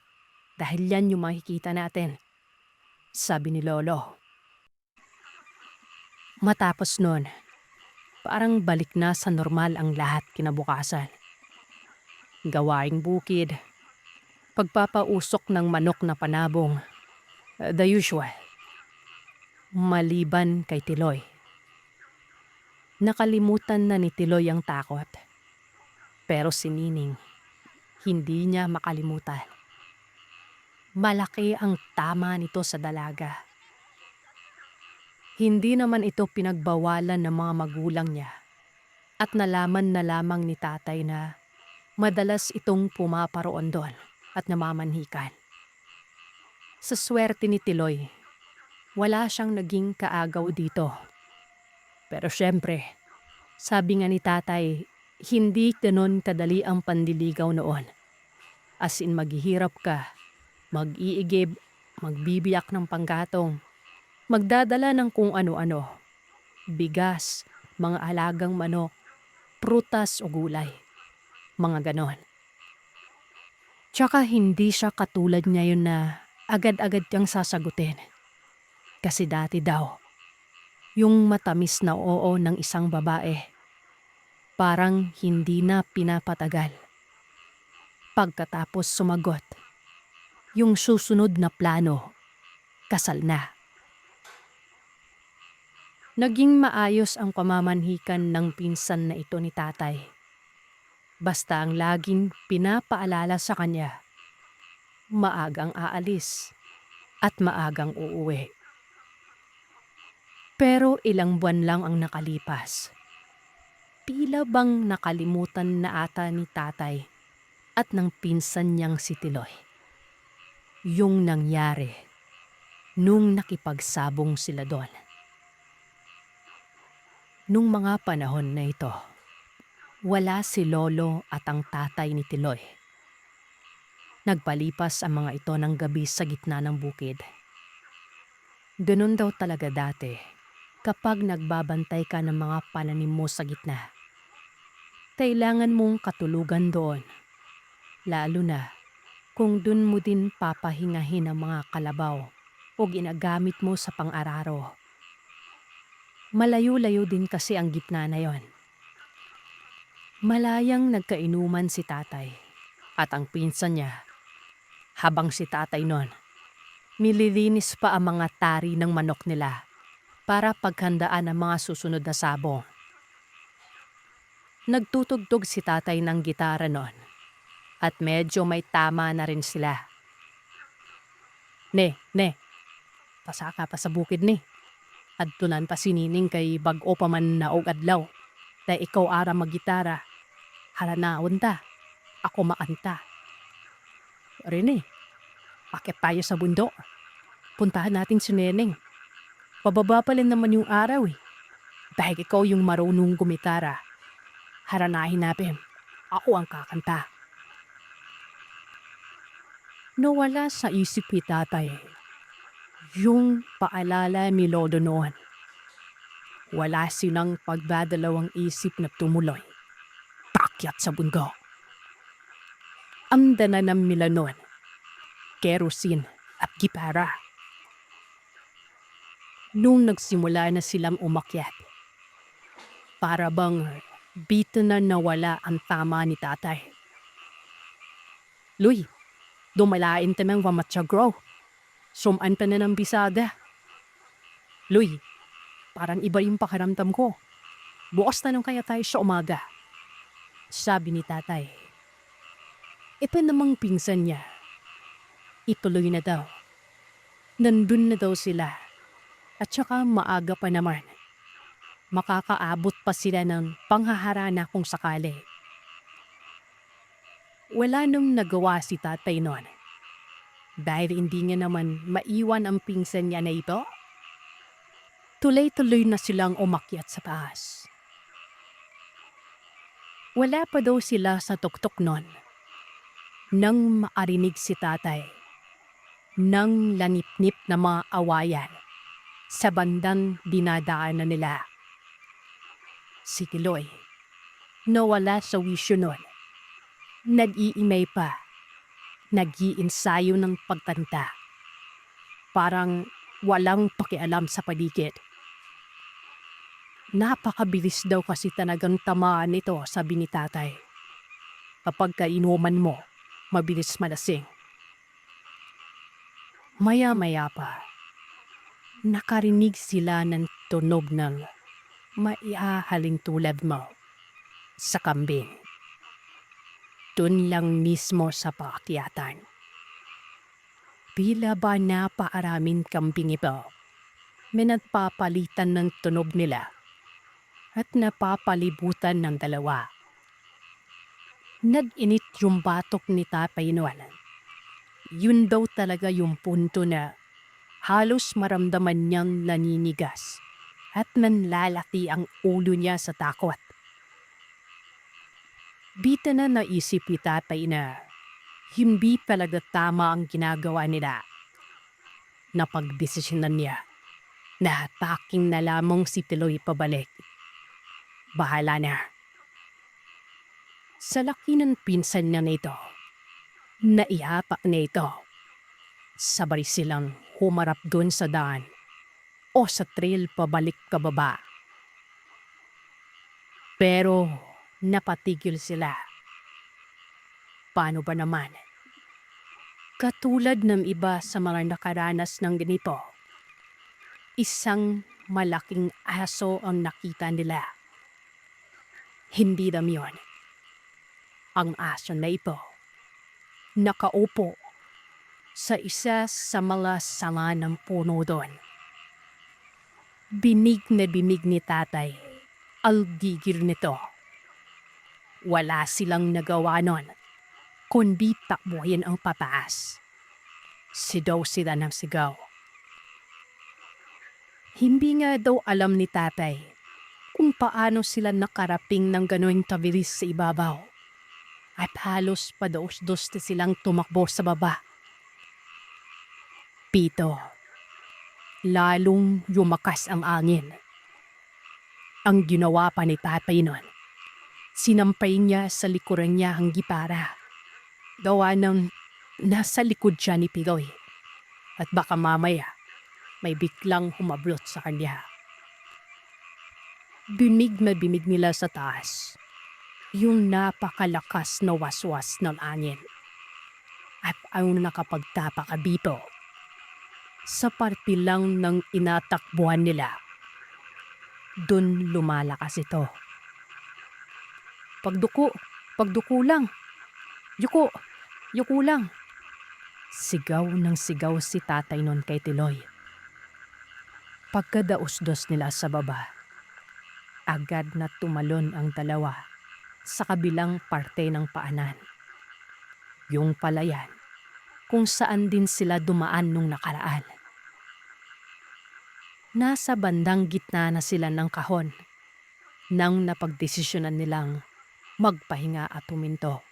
Dahil yan yung makikita natin, sabi ni Lolo. Matapos nun, parang balik na sa normal ang lahat kinabukasan. Gawaing bukid, pagpapausok ng manok na panabong, the usual. Maliban kay Tiloy. Nakalimutan na ni Tiloy ang takot. Pero si Nining, hindi niya makalimutan. Malaki ang tama nito sa dalaga. Hindi naman ito pinagbawalan ng mga magulang niya. At nalaman na lamang ni tatay na madalas itong pumaparoon doon at namamanhikan. Sa swerte ni Tiloy, wala siyang naging kaagaw dito. Pero syempre, sabi nga ni tatay, hindi ganon kadali ang pandiligaw noon. As in maghihirap ka, mag-iigib, magbibiyak ng panggatong, magdadala ng kung ano-ano, bigas, mga alagang manok, prutas o gulay, mga ganon. Tsaka hindi siya katulad ngayon na agad-agad kang sasagutin. Kasi dati daw, yung matamis na oo ng isang babae, parang hindi na pinapatagal. Pagkatapos sumagot, yung susunod na plano, kasal na. Naging maayos ang pamamanhikan ng pinsan na ito ni tatay. Basta ang laging pinapaalala sa kanya, maagang aalis at maagang uuwi. Pero ilang buwan lang ang nakalipas. Tila bang nakalimutan na ata ni tatay at ng pinsan niyang si Tiloy yung nangyari nung nakipagsabong sila doon. Nung mga panahon na ito, wala si Lolo at ang tatay ni Tiloy. Nagpalipas ang mga ito ng gabi sa gitna ng bukid. Ganun daw talaga dati kapag nagbabantay ka ng mga pananim mo sa gitna. Kailangan mong katulugan doon, lalo na kung dun mo din papahingahin ang mga kalabaw o ginagamit mo sa pang-araro. Malayo-layo din kasi ang gitna na yon. Malayang nagkainuman si tatay at ang pinsan niya, habang si tatay nun, nililinis pa ang mga tari ng manok nila para paghandaan ang mga susunod na sabong. Nagtutugtog si tatay ng gitara nun at medyo may tama na rin sila. Ne, pasaka pa sa bukid ni. Adtunan pa si Nining kay bag-o pa man naog adlaw. Dahil ikaw ara maggitara. Haranaon ta. Ako maanta. Rene, pakit tayo sa bundok. Puntahan natin si Neneng. Pababa pa rin naman yung araw eh. Dahil ikaw yung marunong gumitara. Haranahin natin. Ako ang kakanta. Nawala sa isip ni tatay yung paalala ni Lolo noon. Wala silang pagdadalawang isip na tumuloy. Takyat sa bundok. Amda na ng nila noon. Kerosene at gitara. Nung nagsimula na silang umakyat, para bang bita na nawala ang tama ni tatay. Luy, dumalain ta ng Wamatsagrow. Sumaan pa na ng bisada. Luy, parang iba yung pakiramdam ko. Bukas na nung kaya tayo sa umaga. Sabi ni tatay. Ito namang pinsan niya. Ituloy na daw. Nandun na daw sila. At saka maaga pa naman. Makakaabot pa sila ng panghaharana kung sakali. Wala nung nagawa si tatay noon. Dahil hindi nga naman maiwan ang pinsan niya na ito. Tuloy-tuloy na silang umakyat sa taas. Wala pa daw sila sa tuktok nun. Nang maarinig si tatay ng lanip-nip na mga awayan sa bandang dinadaanan nila. Si Tiloy, nawala sa wisyo nun. Nag-iimay pa. Nag-iinsayo ng pagkanta. Parang walang pakialam sa paligid. Napakabilis daw kasi talagang tamaan nito, sabi ni tatay. Kapag kainuman mo, mabilis malasing. Maya-maya pa, nakarinig sila ng tunog ng maihahaling tulad mo sa kambing. Doon lang mismo sa paakyatan. Bila ba napaaraming kambing ito, may nagpapalitan ng tunog nila at napapalibutan ng dalawa. Nag-init yung batok ni tatay noon. Yun daw talaga yung punto na halos maramdaman niyang naninigas at nanlalaki ang ulo niya sa takot. Bita na naisip ni tatay na hindi talaga tama ang ginagawa nila. Napagdesisyonan niya na hataking na lamang si Tiloy pabalik. Bahala na. Sa laki ng pinsan niya nito, Naiyapak na ito. Sabay silang humarap dun sa daan o sa trail pabalik kababa. Pero napatigil sila. Paano ba naman? Katulad ng iba sa mga nakaranas ng ganito, isang malaking aso ang nakita nila. Hindi dam yun. Ang aso na ito, nakaupo sa isa sa mga sanga ng puno doon. Binig na binig ni tatay ang gigil nito. Wala silang nagawa nun, kundi takbuhin ang pataas. Sidaw sila ng sigaw. Hindi nga daw alam ni tatay kung paano sila nakaraping ng gano'ng tabilis sa ibabaw. At halos padaos-dos na silang tumakbo sa baba. Pito, lalong yumakas ang angin. Ang ginawa pa ni tatay nun, sinampay niya sa likuran niya ang gitara. Gawa ng nasa likod siya ni Pigoy. At baka mamaya may biglang humablot sa kanya. Bimig na bimig nila sa taas yung napakalakas na waswas ng angin. At ang nakapagtapakabito sa parte lang ng inatakbuhan nila, dun lumalakas ito. Pagduko lang. Yuko lang. Sigaw ng sigaw si tatay nun kay Tiloy. Pagkadaos-dos nila sa baba, agad na tumalon ang dalawa sa kabilang parte ng paanan. Yung palayan kung saan din sila dumaan nung nakaraan. Nasa bandang gitna na sila ng kahon nang napagdesisyonan nilang magpahinga at huminto.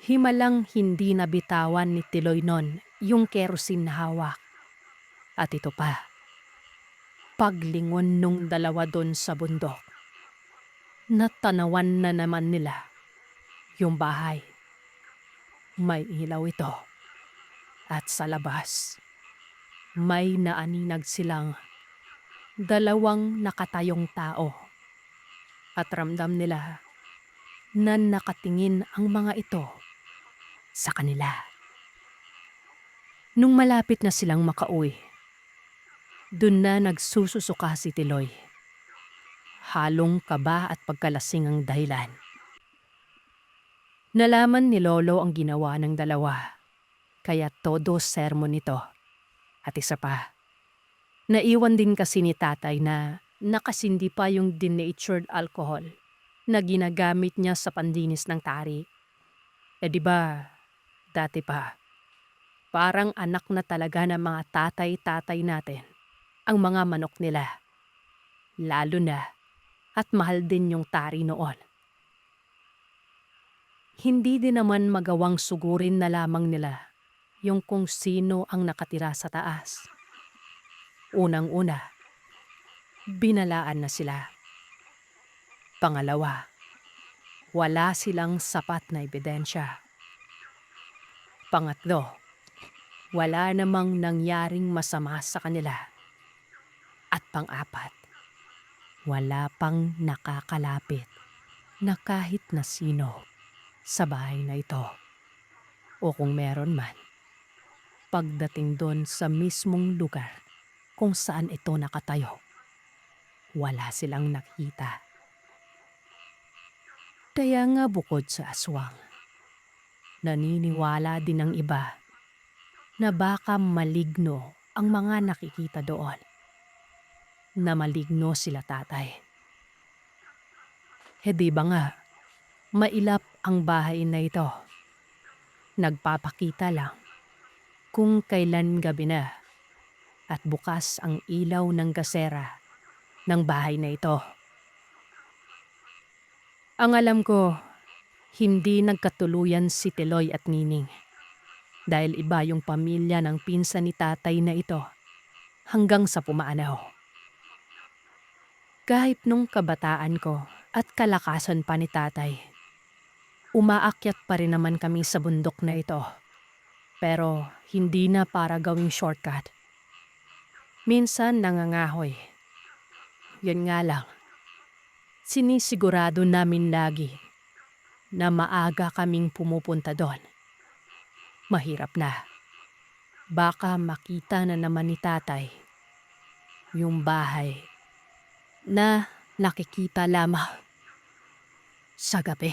Himalang hindi nabitawan ni Tiloy nun yung kerosene na hawak. At ito pa, paglingon nung dalawa doon sa bundok, natanawan na naman nila yung bahay. May ilaw ito. At sa labas, may naaninag silang dalawang nakatayong tao. At ramdam nila na nakatingin ang mga ito sa kanila. Nung malapit na silang makauwi, dun na nagsususuka si Tiloy. Halong kaba at pagkalasing ang dahilan. Nalaman ni Lolo ang ginawa ng dalawa, kaya todo sermon nito. At isa pa, naiwan din kasi ni tatay na nakasindi pa yung denatured alcohol na ginagamit niya sa pandinis ng tari. Di ba, dati pa, parang anak na talaga ng mga tatay-tatay natin ang mga manok nila. Lalo na at mahal din yung tari noon. Hindi din naman magawang sugurin na lamang nila yung kung sino ang nakatira sa taas. Unang-una, binalaan na sila. Pangalawa, wala silang sapat na ebidensya. Pangatlo, wala namang nangyaring masama sa kanila. At pang-apat, wala pang nakakalapit na kahit na sino sa bahay na ito. O kung meron man, pagdating doon sa mismong lugar kung saan ito nakatayo, wala silang nakita. Kaya nga bukod sa aswang, naniniwala din ang iba na baka maligno ang mga nakikita doon. Na maligno sila tatay. Di ba nga, mailap ang bahay na ito. Nagpapakita lang kung kailan gabi na at bukas ang ilaw ng gasera ng bahay na ito. Ang alam ko, hindi nagkatuluyan si Tiloy at Nining dahil iba yung pamilya ng pinsan ni tatay na ito hanggang sa pumaanaw. Kahit nung kabataan ko at kalakasan pa ni tatay, Umaakyat pa rin naman kami sa bundok na ito. Pero hindi na para gawing shortcut. Minsan nangangahoy. Yun nga lang, sinisigurado namin lagi na maaga kaming pumupunta doon. Mahirap na. Baka makita na naman ni tatay yung bahay na nakikita lamang sa gabi.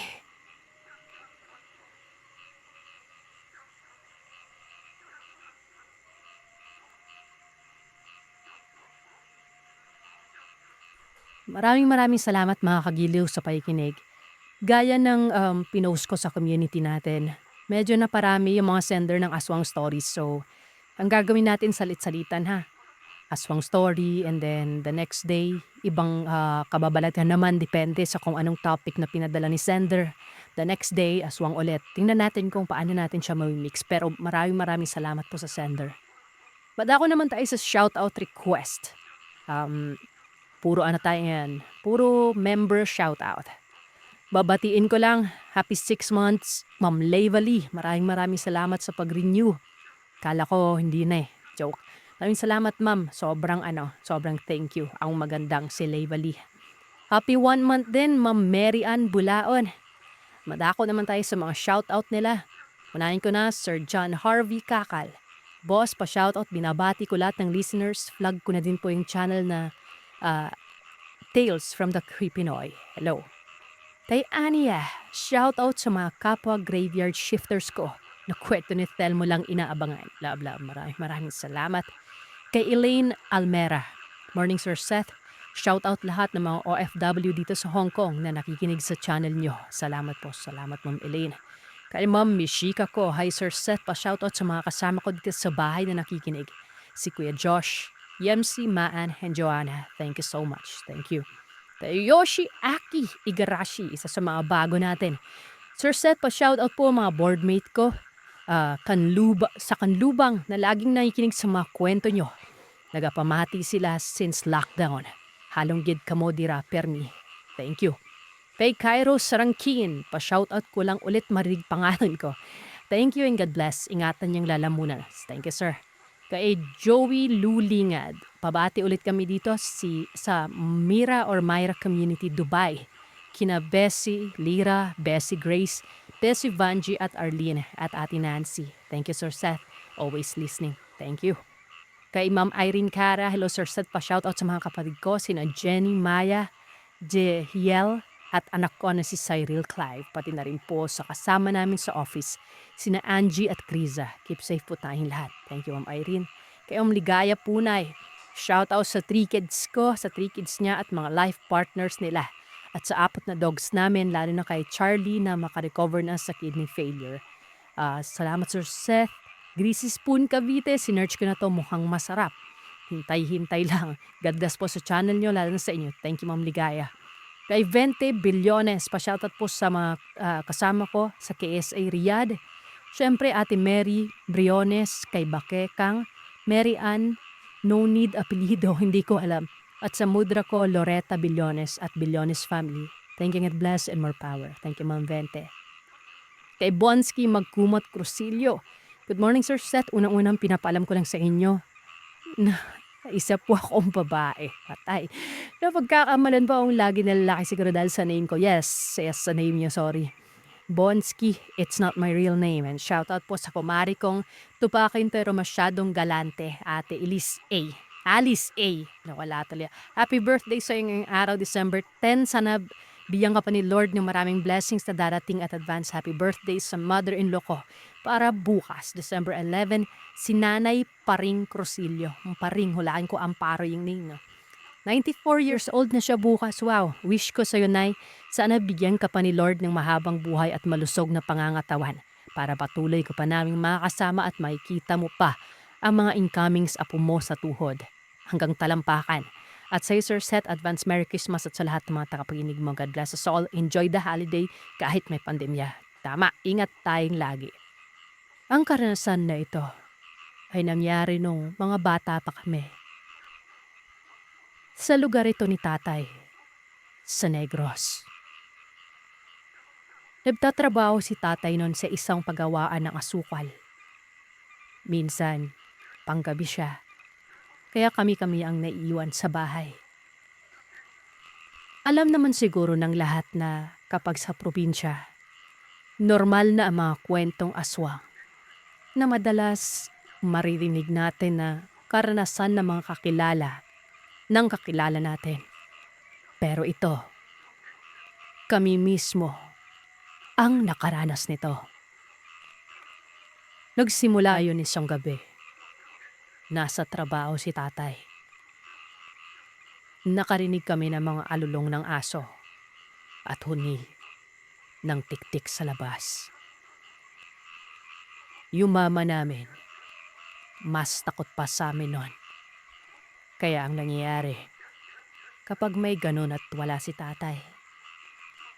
Maraming salamat mga kagiliw sa pakikinig. Gaya ng pinost ko sa community natin, medyo naparami yung mga sender ng aswang stories. So, ang gagawin natin salit-salitan ha. Aswang story and then the next day, ibang kababalaghan naman depende sa kung anong topic na pinadala ni sender. The next day, aswang ulit. Tingnan natin kung paano natin siya mamimix. Pero maraming salamat po sa sender. Madako naman tayo sa shoutout request. Puro ano tayo yan, puro member shoutout. Babatiin ko lang, happy 6 months, Ma'am Levally. Maraming salamat sa pag-renew. Kala ko hindi na eh, joke. Maraming salamat ma'am, sobrang thank you. Ang magandang si Levally. Happy 1 month din, Ma'am Mary Ann Bulaon. Madako naman tayo sa mga shoutout nila. Unahin ko na, Sir John Harvey Kakal. Boss, pa-shoutout, binabati ko lahat ng listeners. Flag ko na din po yung channel na Tales from the Creepinoy. Hello. Kay Ania, shoutout sa mga kapwa graveyard shifters ko na kwento ni Thelmo lang inaabangan. Love. Maraming salamat. Kay Elaine Almera. Morning Sir Seth. Shoutout lahat ng mga OFW dito sa Hong Kong na nakikinig sa channel nyo. Salamat po. Salamat Ma'am Elaine. Kay Ma'am Mishika ko. Hi Sir Seth. Pa-shoutout sa mga kasama ko dito sa bahay na nakikinig. Si Kuya Josh, Yemsi, Maan, and Joanna. Thank you so much. Thank you. Kay Yoshi Aki Igarashi, isa sa mga bago natin. Sir Seth, pa-shoutout po mga boardmate ko sa Kanlubang na laging nakikinig sa mga kwento nyo. Nagapamati sila since lockdown. Halong gid kamo dira permi. Thank you. Kay Cairo Sarangkin, pa-shoutout ko lang ulit marinig pangalan ko. Thank you and God bless. Ingatan niyang lalamunan. Thank you sir. Kay Joey Lulingad, pabati ulit kami dito sa Myra Community, Dubai. Kina Bessie, Lira, Bessie Grace, Bessie Vanji at Arlene at Ate Nancy. Thank you Sir Seth, always listening. Thank you. Kay Ma'am Irene Cara, hello Sir Seth, pa-shoutout sa mga kapatid ko, sina Jenny, Maya, Jehiel, at anak ko na si Cyril Clive, pati na rin po sa kasama namin sa office, sina Angie at Kriza. Keep safe po tayong lahat. Thank you Ma'am Irene. Kay Ligaya Punay, shoutout sa 3 kids ko, sa 3 kids niya at mga life partners nila. At sa 4 na dogs namin, lalo na kay Charlie na makarecover na sa kidney failure. Salamat Sir Seth. Greasy Spoon Cavite, sinerch ko na to, mukhang masarap. Hintay lang. God bless po sa channel nyo, lalo na sa inyo. Thank you Ma'am Ligaya. Kay Vente Billones, pa-shoutout po sa mga kasama ko sa KSA Riyadh. Siyempre, Ate Mary Briones, kay Bakekang, Mary Ann, no need apelido, hindi ko alam. At sa mudra ko, Loretta Billones at Billones family. Thank you and bless and more power. Thank you Ma'am Vente. Kay Bonsky Magkumot Crucilio. Good morning Sir Seth. Unang-unang pinapaalam ko lang sa inyo na isa po akong babae. Patay. Napagkakamalan pa akong lagi na lalaki siguro dahil sa name ko. Yes, sa name niyo, sorry. Bonsky, it's not my real name. And shoutout po sa kumari kong tupakin pero masyadong galante, Ate Alice A. Nawala tuloy. Happy birthday sa ngayong araw, December 10. Sana bigyan ka pa ni Lord ng maraming blessings na darating at advance happy birthday sa mother-in-law ko. Para bukas, December 11, si Nanay Paring Crucilio. Ang Paring, hulaan ko Amparo yung name. No? 94 years old na siya bukas. Wow, wish ko sa'yo, Nay, sana bigyan ka pa ni Lord ng mahabang buhay at malusog na pangangatawan para patuloy ko pa naming makakasama at makikita mo pa ang mga incomings apo mo sa tuhod hanggang talampakan. At sa'yo Sir Seth, advance Merry Christmas at sa lahat ng mga tagapakinig mo. God bless us all. Enjoy the holiday kahit may pandemya. Tama, ingat tayong lagi. Ang karanasan na ito ay nangyari nung mga bata pa kami. Sa lugar ito ni tatay, sa Negros. Nagtatrabaho si tatay noon sa isang pagawaan ng asukal. Minsan, panggabi siya, kaya kami-kami ang naiiwan sa bahay. Alam naman siguro ng lahat na kapag sa probinsya, normal na ang mga kwentong aswang na madalas maririnig natin na karanasan ng mga kakilala ng kakilala natin. Pero ito, kami mismo ang nakaranas nito. Nagsimula yun isang gabi. Nasa trabaho si tatay. Nakarinig kami ng mga alulong ng aso at huni ng tiktik sa labas. Yung mama namin, mas takot pa sa amin nun. Kaya ang nangyayari, kapag may ganun at wala si tatay,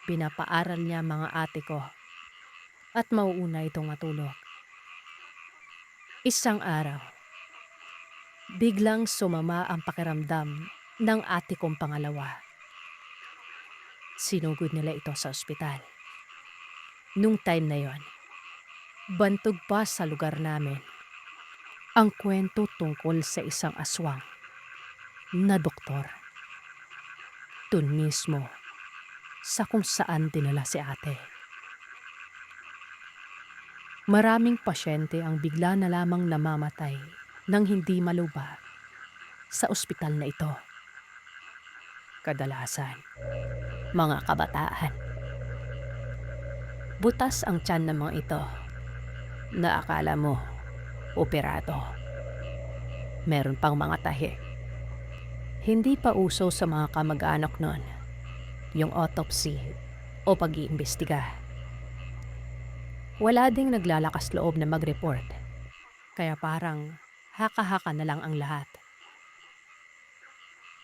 pinapaaral niya mga ate ko at mauuna itong matulog. Isang araw, biglang sumama ang pakiramdam ng ate kong pangalawa. Sinugod nila ito sa ospital. Nung time na yon, bantog pa sa lugar namin ang kwento tungkol sa isang aswang na doktor. Dun mismo sa kung saan dinala si ate. Maraming pasyente ang bigla na lamang namamatay nang hindi maluba sa ospital na ito. Kadalasan, mga kabataan. Butas ang tiyan ng mga ito na akala mo operado. Meron pang mga tahi. Hindi pa uso sa mga kamag-anak nun yung autopsy o pag-iimbestiga. Wala ding naglalakas loob na mag-report, kaya parang haka-haka na lang ang lahat.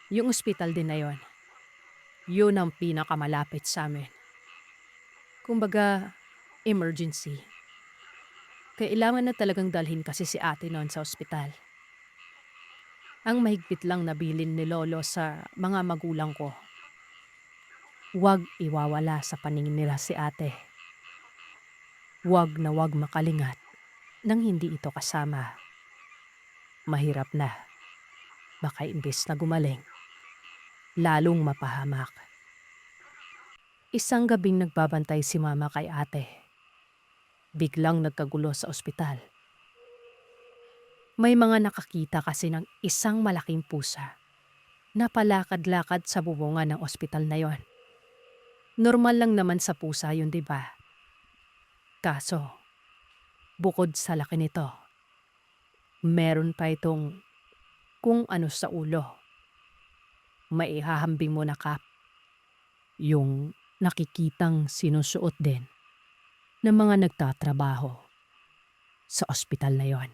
Yung ospital din na yon, yun ang pinakamalapit sa amin. Kumbaga, emergency. Kailangan na talagang dalhin kasi si ate noon sa ospital. Ang mahigpit lang nabilin ni Lolo sa mga magulang ko. Huwag iwawala sa paningin nila si ate. Huwag na huwag makalingat nang hindi ito kasama. Mahirap na. Baka imbes na gumaling, lalong mapahamak. Isang gabing nagbabantay si mama kay ate. Biglang nagkagulo sa ospital. May mga nakakita kasi ng isang malaking pusa na palakad-lakad sa bubungan ng ospital na yon. Normal lang naman sa pusa yun, di ba? Kaso, bukod sa laki nito, meron pa itong kung ano sa ulo. Maihahambing mo na kap. Yung nakikitang sinusuot din ng mga nagtatrabaho sa ospital na yon.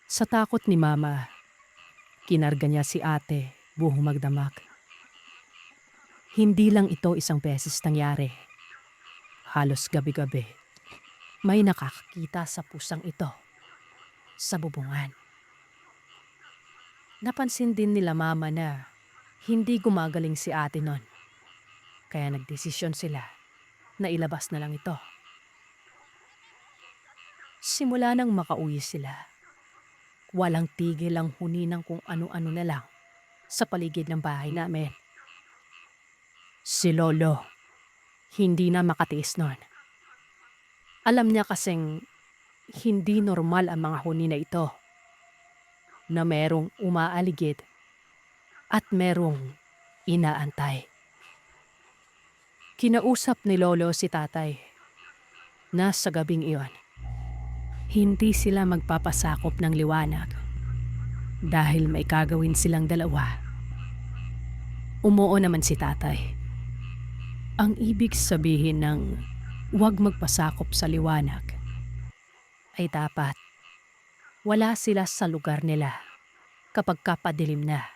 Sa takot ni mama, kinarga niya si ate buhong magdamag. Hindi lang ito isang beses nangyari. Halos gabi-gabi, may nakakakita sa pusang ito sa bubungan. Napansin din nila mama na hindi gumagaling si ate nun. Kaya nagdesisyon sila na ilabas na lang ito. Simula nang makauwi sila, walang tigil ang huni ng kung ano-ano na lang sa paligid ng bahay namin. Si Lolo, hindi na makatiis nun. Alam niya kasing hindi normal ang mga huni na ito, na merong umaaligid at merong inaantay. Kinausap ni Lolo si tatay na sa gabing iyon, hindi sila magpapasakop ng liwanag dahil may gagawin silang dalawa. Umuo naman si tatay. Ang ibig sabihin ng huwag magpasakop sa liwanag ay dapat wala sila sa lugar nila kapag kapadilim na.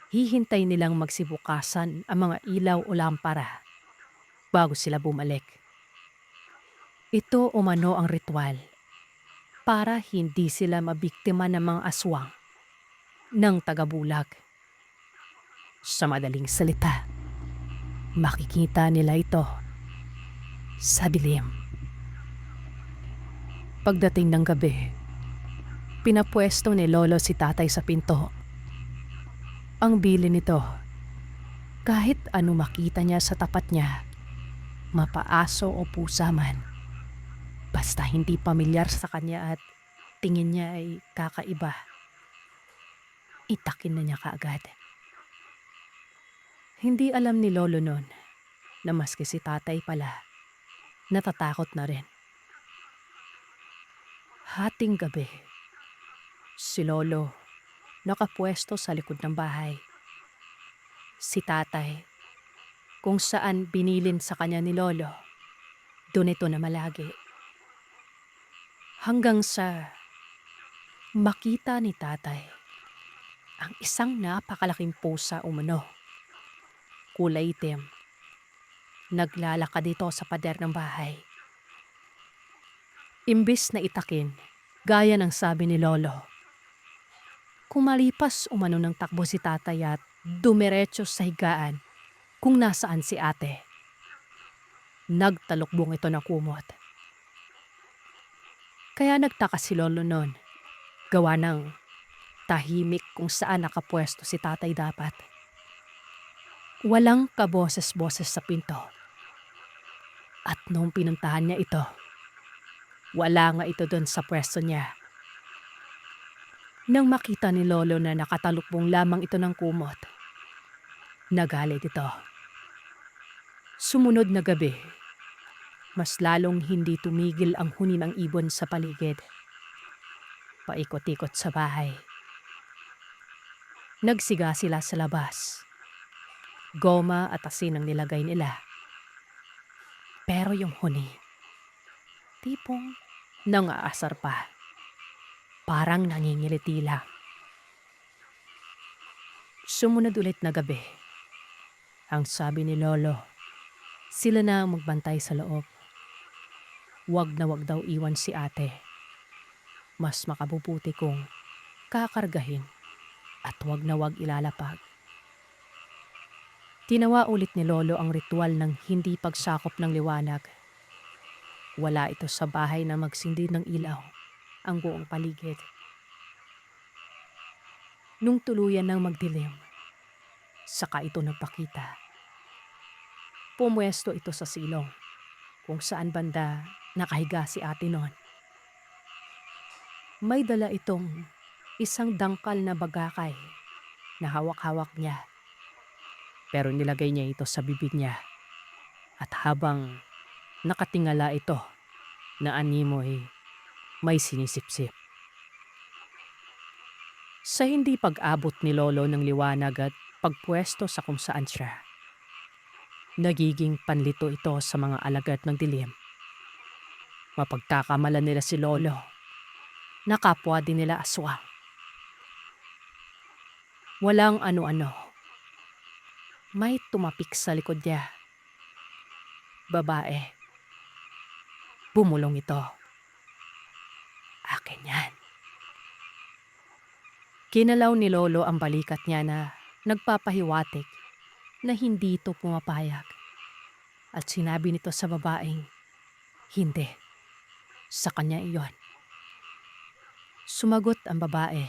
Hihintay nilang magsibukasan ang mga ilaw o lampara bago sila bumalik. Ito umano ang ritual para hindi sila mabiktima ng mga aswang ng tagabulag. Sa madaling salita, Makikita nila ito sa dilim. Pagdating ng gabi, pinapwesto ni Lolo si tatay sa pinto. Ang bili nito, kahit ano makita niya sa tapat niya, mapaaso o pusa man, basta hindi pamilyar sa kanya at tingin niya ay kakaiba, itakin na niya kaagad. Hindi alam ni Lolo noon na maski si tatay pala, natatakot na rin. Hating gabi, si Lolo nakapwesto sa likod ng bahay. Si tatay, kung saan binilin sa kanya ni Lolo, doon ito na malagi. Hanggang sa makita ni tatay ang isang napakalaking pusa umano. Kulay itim. Naglalakad dito sa pader ng bahay. Imbis na itakin, gaya ng sabi ni Lolo, kumalipas umano ng takbo si tatay at dumiretso sa higaan kung nasaan si ate. Nagtalukbong ito ng kumot. Kaya nagtaka si Lolo noon, gawa ng tahimik kung saan nakapwesto si tatay dapat. Walang kaboses-boses sa pinto. At noong pinuntahan niya ito, wala nga ito doon sa pwesto niya. Nang makita ni Lolo na nakatalukbong lamang ito ng kumot, nagalit ito. Sumunod na gabi, mas lalong hindi tumigil ang huni ng ibon sa paligid. Paikot-ikot sa bahay. Nagsiga sila sa labas. Goma at asin ang nilagay nila. Pero yung huni, tipong nangaasar pa. Parang nangingiliti lang. Sumunod ulit na gabi. Ang sabi ni Lolo, sila na ang magbantay sa loob. Wag na wag daw iwan si ate. Mas makabubuti kung kakargahin at wag na wag ilalapag. Tinawa ulit ni Lolo ang ritual ng hindi pagsakop ng liwanag. Wala ito sa bahay na magsindi ng ilaw ang buong paligid. Nung tuluyan ng magdilim, saka ito nagpakita. Pumwesto ito sa silong kung saan banda nakahiga si ate noon. May dala itong isang dangkal na bagakay na hawak-hawak niya. Pero nilagay niya ito sa bibig niya. At habang nakatingala ito na animoy, may sinisipsip. Sa hindi pag-abot ni Lolo ng liwanag at pagpwesto sa kung saan siya, nagiging panlito ito sa mga alagad ng dilim. Mapagkakamalan nila si Lolo, nakapwa din nila aswang. Walang ano-ano. May tumapik sa likod niya. Babae. Bumulong ito. Akin yan. Kinalaw ni Lolo ang balikat niya na nagpapahiwatig na hindi ito pumapayag. At sinabi nito sa babaeng, hindi. Sa kanya iyon. Sumagot ang babae,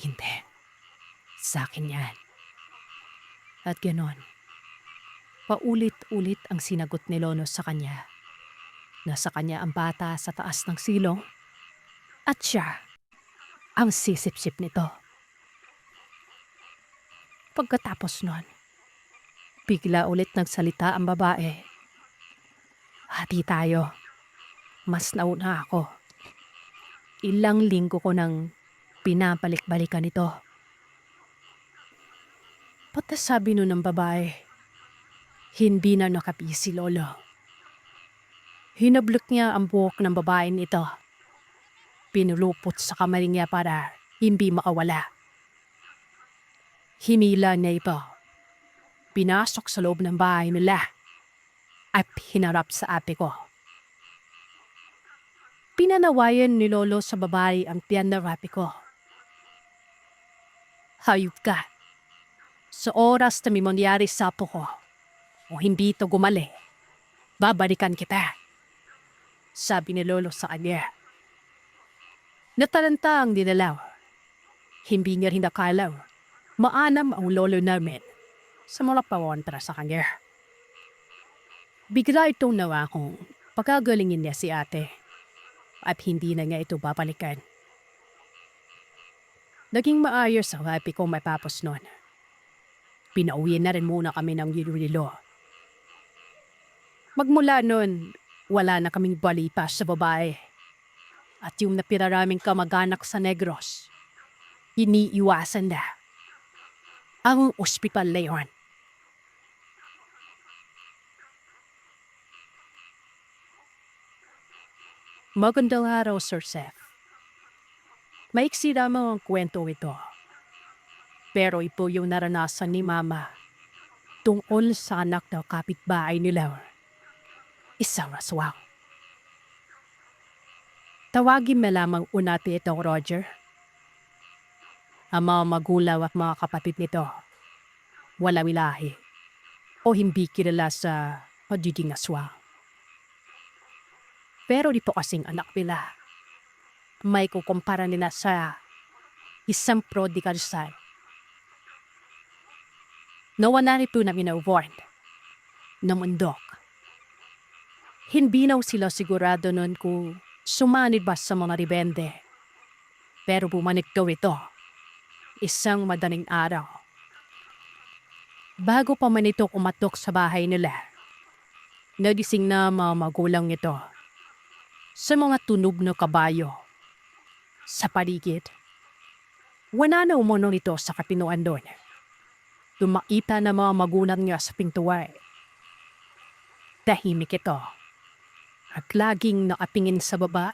hindi. Sa akin yan. At ganon, paulit-ulit ang sinagot ni Lolo sa kanya. Nasa kanya ang bata sa taas ng silong at siya ang sisip-sip nito. Pagkatapos nun, bigla ulit nagsalita ang babae. Hati tayo. Mas nauna ako. Ilang linggo ko nang pinabalik-balikan ito. Pagkasabi nun ng babae, hindi na nakapi si Lolo. Hinablot niya ang buhok ng babaeng ito. Pinulupot sa kamay niya para hindi makawala. Hinila niya ito. Pinasok sa loob ng bahay nila at hinarap sa ate ko. Pinanawayan ni Lolo sa babae ang tiyan na rapi ko. Hayop ka. Sa oras na may mangyari sa apo ko, o hindi ito gumali, babalikan kita, sabi ni Lolo sa kanya. Nataranta ang dinalaw. Hindi niya rin akalaw maanam ang lolo namin sa mga pawantra sa kanya. Bigla itong nawakong pagkagalingin niya si ate at hindi na niya ito babalikan. Naging maayos ang happy kong matapos noon. Pinauwi na rin muna kami ng Iloilo. Magmula noon, wala na kaming balita sa babae. At yung napiraraming kamag-anak sa Negros, iniiwasan na ang ospital na yun. Magandang araw, Sir Seth. Maiksi lamang ang kwento ito. Pero ito yung naranasan ni Mama tungkol sa anak ng kapitbahay nila. Isang aswang. Tawagin na lamang unati itong Roger. Ang mga magulang at mga kapatid nito, walang lahi o hindi kilala sa pagiging aswang. Pero dito kasing anak nila, may kukumpara nila sa isang prodigal son. Nawala nito na minawarn na mundok. Hindi na sila sigurado nun kung sumanib ba sa mga rebelde. Pero bumalik daw ito. Isang madaling araw. Bago pa man ito kumatok sa bahay nila, nagising na mga magulang ito sa mga tunog na kabayo sa paligid. Wala na umuno nito sa kapinuan doon. Tumakita na mga magulang niya sa pintuan. Tahimik ito at laging nakapingin sa baba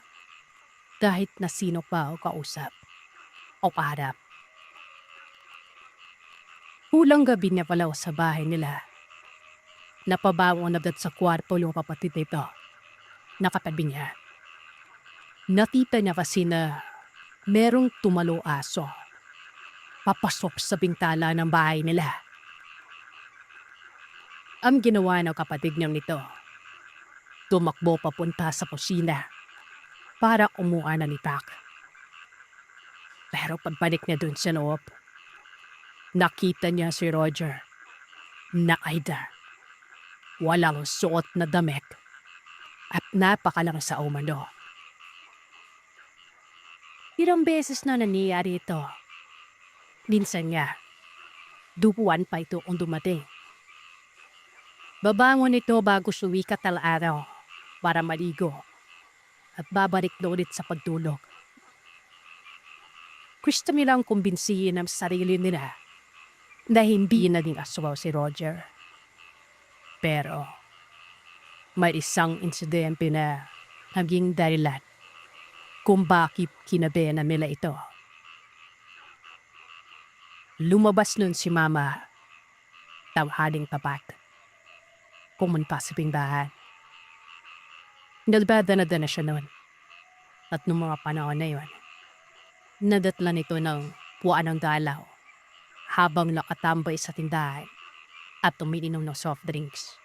kahit na sino pa o kausap o kaharap. Hulang gabi niya pala sa bahay nila. Napabawa na sa kwarto yung kapatid nito. Nakatabi niya. Nakita niya kasi na merong tumalo aso. Papasok sa bintana ng bahay nila. Ang ginawa ng kapatid niyang nito, tumakbo papunta sa kusina para kumuha ng itak. Pero pagbalik niya dun sa loob, nakita niya si Roger. Nakaida. Walang suot na damit. At napakalang sa umano. Ilang beses na nangyayari ito. Minsan nga, dupuan pa ito kung dumating. Babangon ito bago suwikat na araw para maligo at babalik na ulit sa pagtulog. Gusto nilang kumbinsihin ang sarili nila na hindi naging aswaw si Roger. Pero may isang insidente na naging dahilan kung bakit kinabehan nila ito. Lumabas nun si Mama, tawhaling tapat. Pumunta sa pindahan. Nagdadana-dana siya noon. At noong mga panahon na yun, nadatla nito ng puwaan ng dalaw habang nakatambay sa tindahan at umiinom ng soft drinks.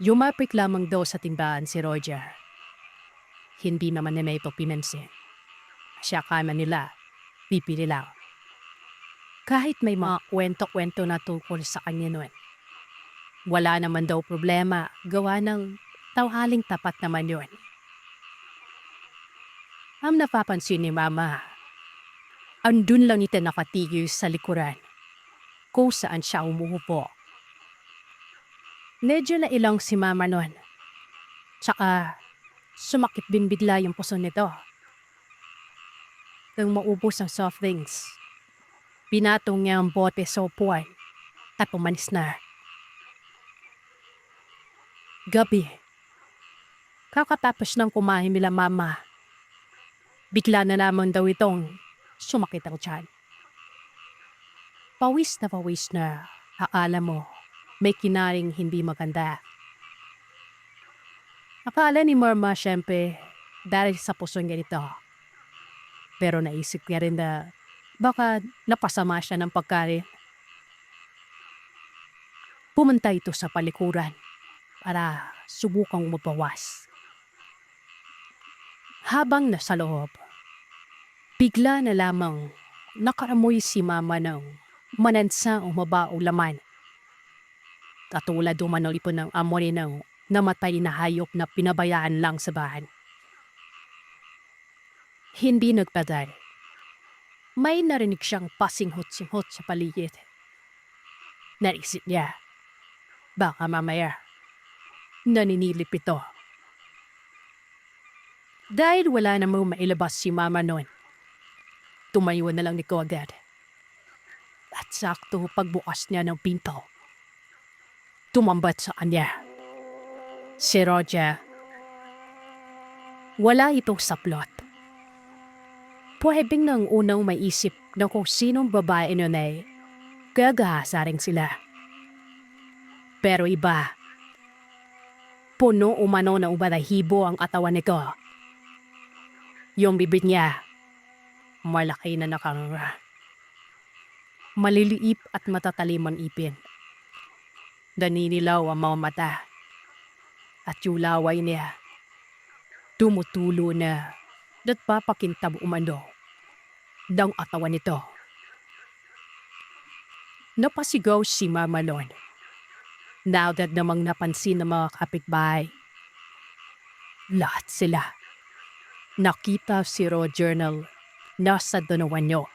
Yumapik lamang daw sa tindahan si Roger. Hindi naman nila ito pinansin. Siya kama nila, pipili lang. Kahit may mga kwento-kwento na tungkol sa kanya noon. Wala naman daw problema, gawa ng tawhaling tapat naman yun. Ang napapansin ni Mama, andun lang ito nakatigil sa likuran kung saan siya umuupo. Medyo na ilang si Mama noon. Tsaka sumakit din bigla yung puso nito. Nang maubos ang soft drinks, pinatong niya ang bote sa upuan at umalis na. Gabi, kakatapos ng kumain nila Mama, bigla na naman daw itong sumakit ang tiyan. Pawis na akala mo may kinaring hindi maganda. Akala ni Mama syempre dahil sa puso niya nito. Pero naisip niya rin na baka napasama siya ng pagkain. Pumunta ito sa palikuran para subukang mabawas. Habang nasa loob, bigla na lamang nakaamoy si Mama ng manansa o mabaong laman. Katulad umano ito ng amoy ng namatay na hayop na pinabayaan lang sa bahan. Hindi nagtagal. May narinig siyang pasinghot-singhot sa paligid. Naisip niya, baka mamaya naninilip ito. Dahil wala namang mailabas si Mama noon, tumayo na lang nito agad. At sakto pagbukas niya ng pinto, tumambat sa kanya si Roger. Wala itong saplot. Pwedeng nang unang maisip na kung sinong babae nun ay gagahasa rin sila. Pero iba, puno umano na ubalahibo ang katawan nito. Yung bibig niya, malaki na nakanganga. Maliliip at matatalim ang ipin. Naninilaw ang mga mata. At yung laway niya, tumutulo na nagpapakintab umano ng katawan nito. Napasigaw si Mama noon. Naagad namang napansin ng mga kapitbahay. Lahat sila. Nakita si Roger na nasa danawan niyo.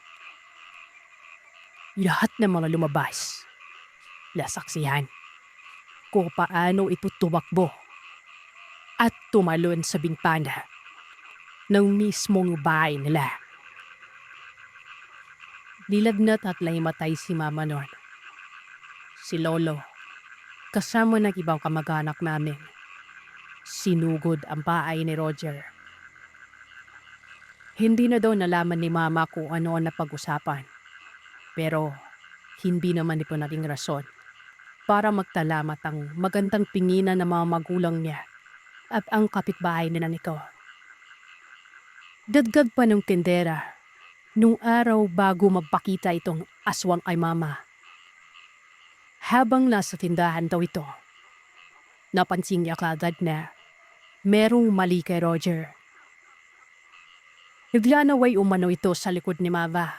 Lahat ng mga lumabas, nasaksihan kung paano ito tumakbo at tumalon sa bintana ng mismong bahay nila. Nilagnat at naimatay si Mama noon. Si Lolo, kasama ng ibang kamag-anak namin, sinugod ang bahay ni Roger. Hindi na daw nalaman ni Mama kung ano ang napag-usapan. Pero hindi naman ito naging rason para magtalamat ang magandang pinginan ng mga magulang niya at ang kapitbahay nila nito. Dagdag pa ng tindera, nung araw bago magpakita itong aswang kay Mama. Habang nasa tindahan daw ito, napansin niya kaagad na merong mali kay Roger. Naglanaway umano ito sa likod ni Mama.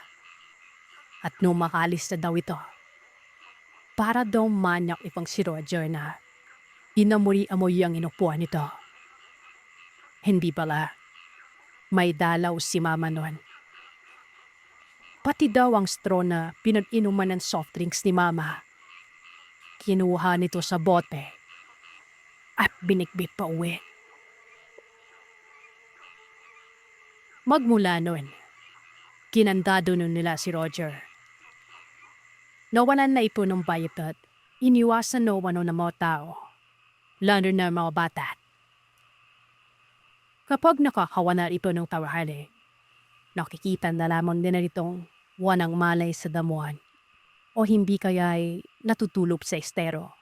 At nung makalis na daw ito, para daw manyak ipang si Roger na inamuri-amoy ang inupuan nito. Hindi pala, may dalaw si Mama noon. Pati daw ang straw na pinag-inuman ng soft drinks ni Mama. Kinuha nito sa bote at binikbit pa uwi. Magmula noon, kinandado nun nila si Roger. Nawalan na ito ng bayot at iniwasan na umano ng mga tao, lalo na mga bata. Kapag nakakawana ito ng tawahali, nakikita na lamang din na itong wanang malay sa damuhan o hindi kaya ay natutulog sa estero.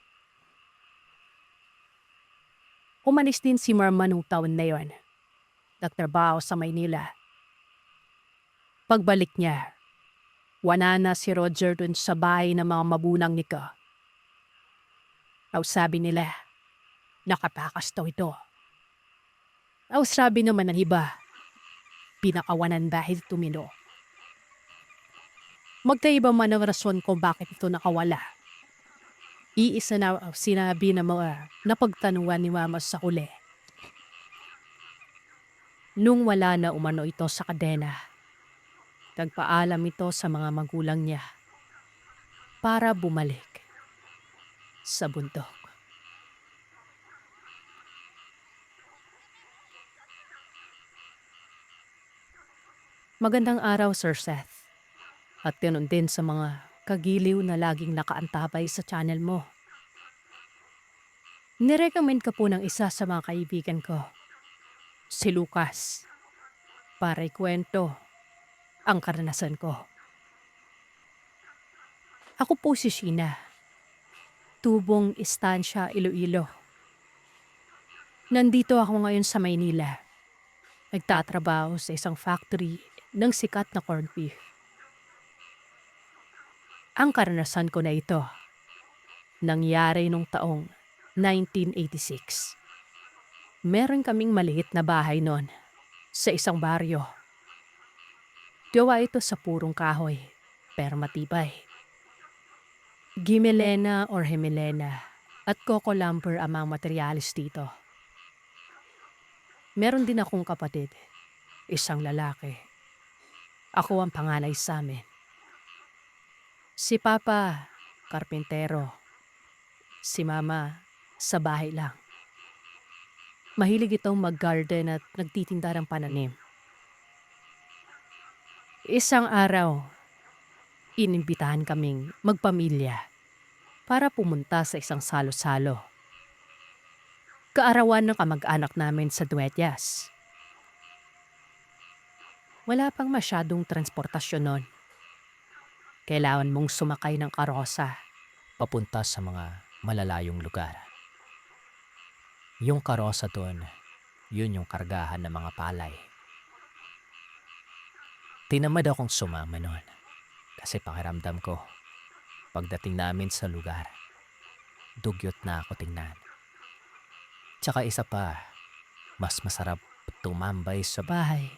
Umalis din si Mama nung taon na yon. Nagtrabaho sa Maynila. Pagbalik niya, wala na si Roger dun sa bahay ng mga mabunang nito. Sabi nila, nakapakas daw ito. Sabi naman ng iba, pinakawanan dahil tumino. Magkaiba man ang rason kung bakit ito nakawala. Iisa na sinabi ng mga napagtanungan ni Mama sa huli. Nung wala na umano ito sa kadena, nagpaalam ito sa mga magulang niya para bumalik sa bundok. Magandang araw, Sir Seth. At ganun din sa mga kagiliw na laging nakaantabay sa channel mo. Nirecommend ka po ng isa sa mga kaibigan ko, si Lucas, para ikwento ang karanasan ko. Ako po si Sheena, tubong Estancia, Iloilo. Nandito ako ngayon sa Maynila. Nagtatrabaho sa isang factory ng sikat na corned beef. Ang karanasan ko na ito, Nangyari nung taong 1986. Meron kaming maliit na bahay noon sa isang baryo. Gawa ito sa purong kahoy, pero matibay. Gimelena or Hemelena at Coco lumber ang mga materialis dito. Meron din akong kapatid, isang lalaki. Ako ang panganay sa amin. Si Papa, karpintero. Si Mama, sa bahay lang. Mahilig itong mag-garden at nagtitinda ng pananim. Isang araw, inimbitahan kaming magpamilya para pumunta sa isang salo-salo. Kaarawan ng kamag-anak namin sa Dueñas. Wala pang masyadong transportasyon noon. Kailangan mong sumakay ng karosa papunta sa mga malalayong lugar. Yung karosa doon, yun yung kargahan ng mga palay. Tinamad akong sumama noon kasi pakiramdam ko, pagdating namin sa lugar, dugyot na ako tingnan. Tsaka isa pa, mas masarap tumambay sa bahay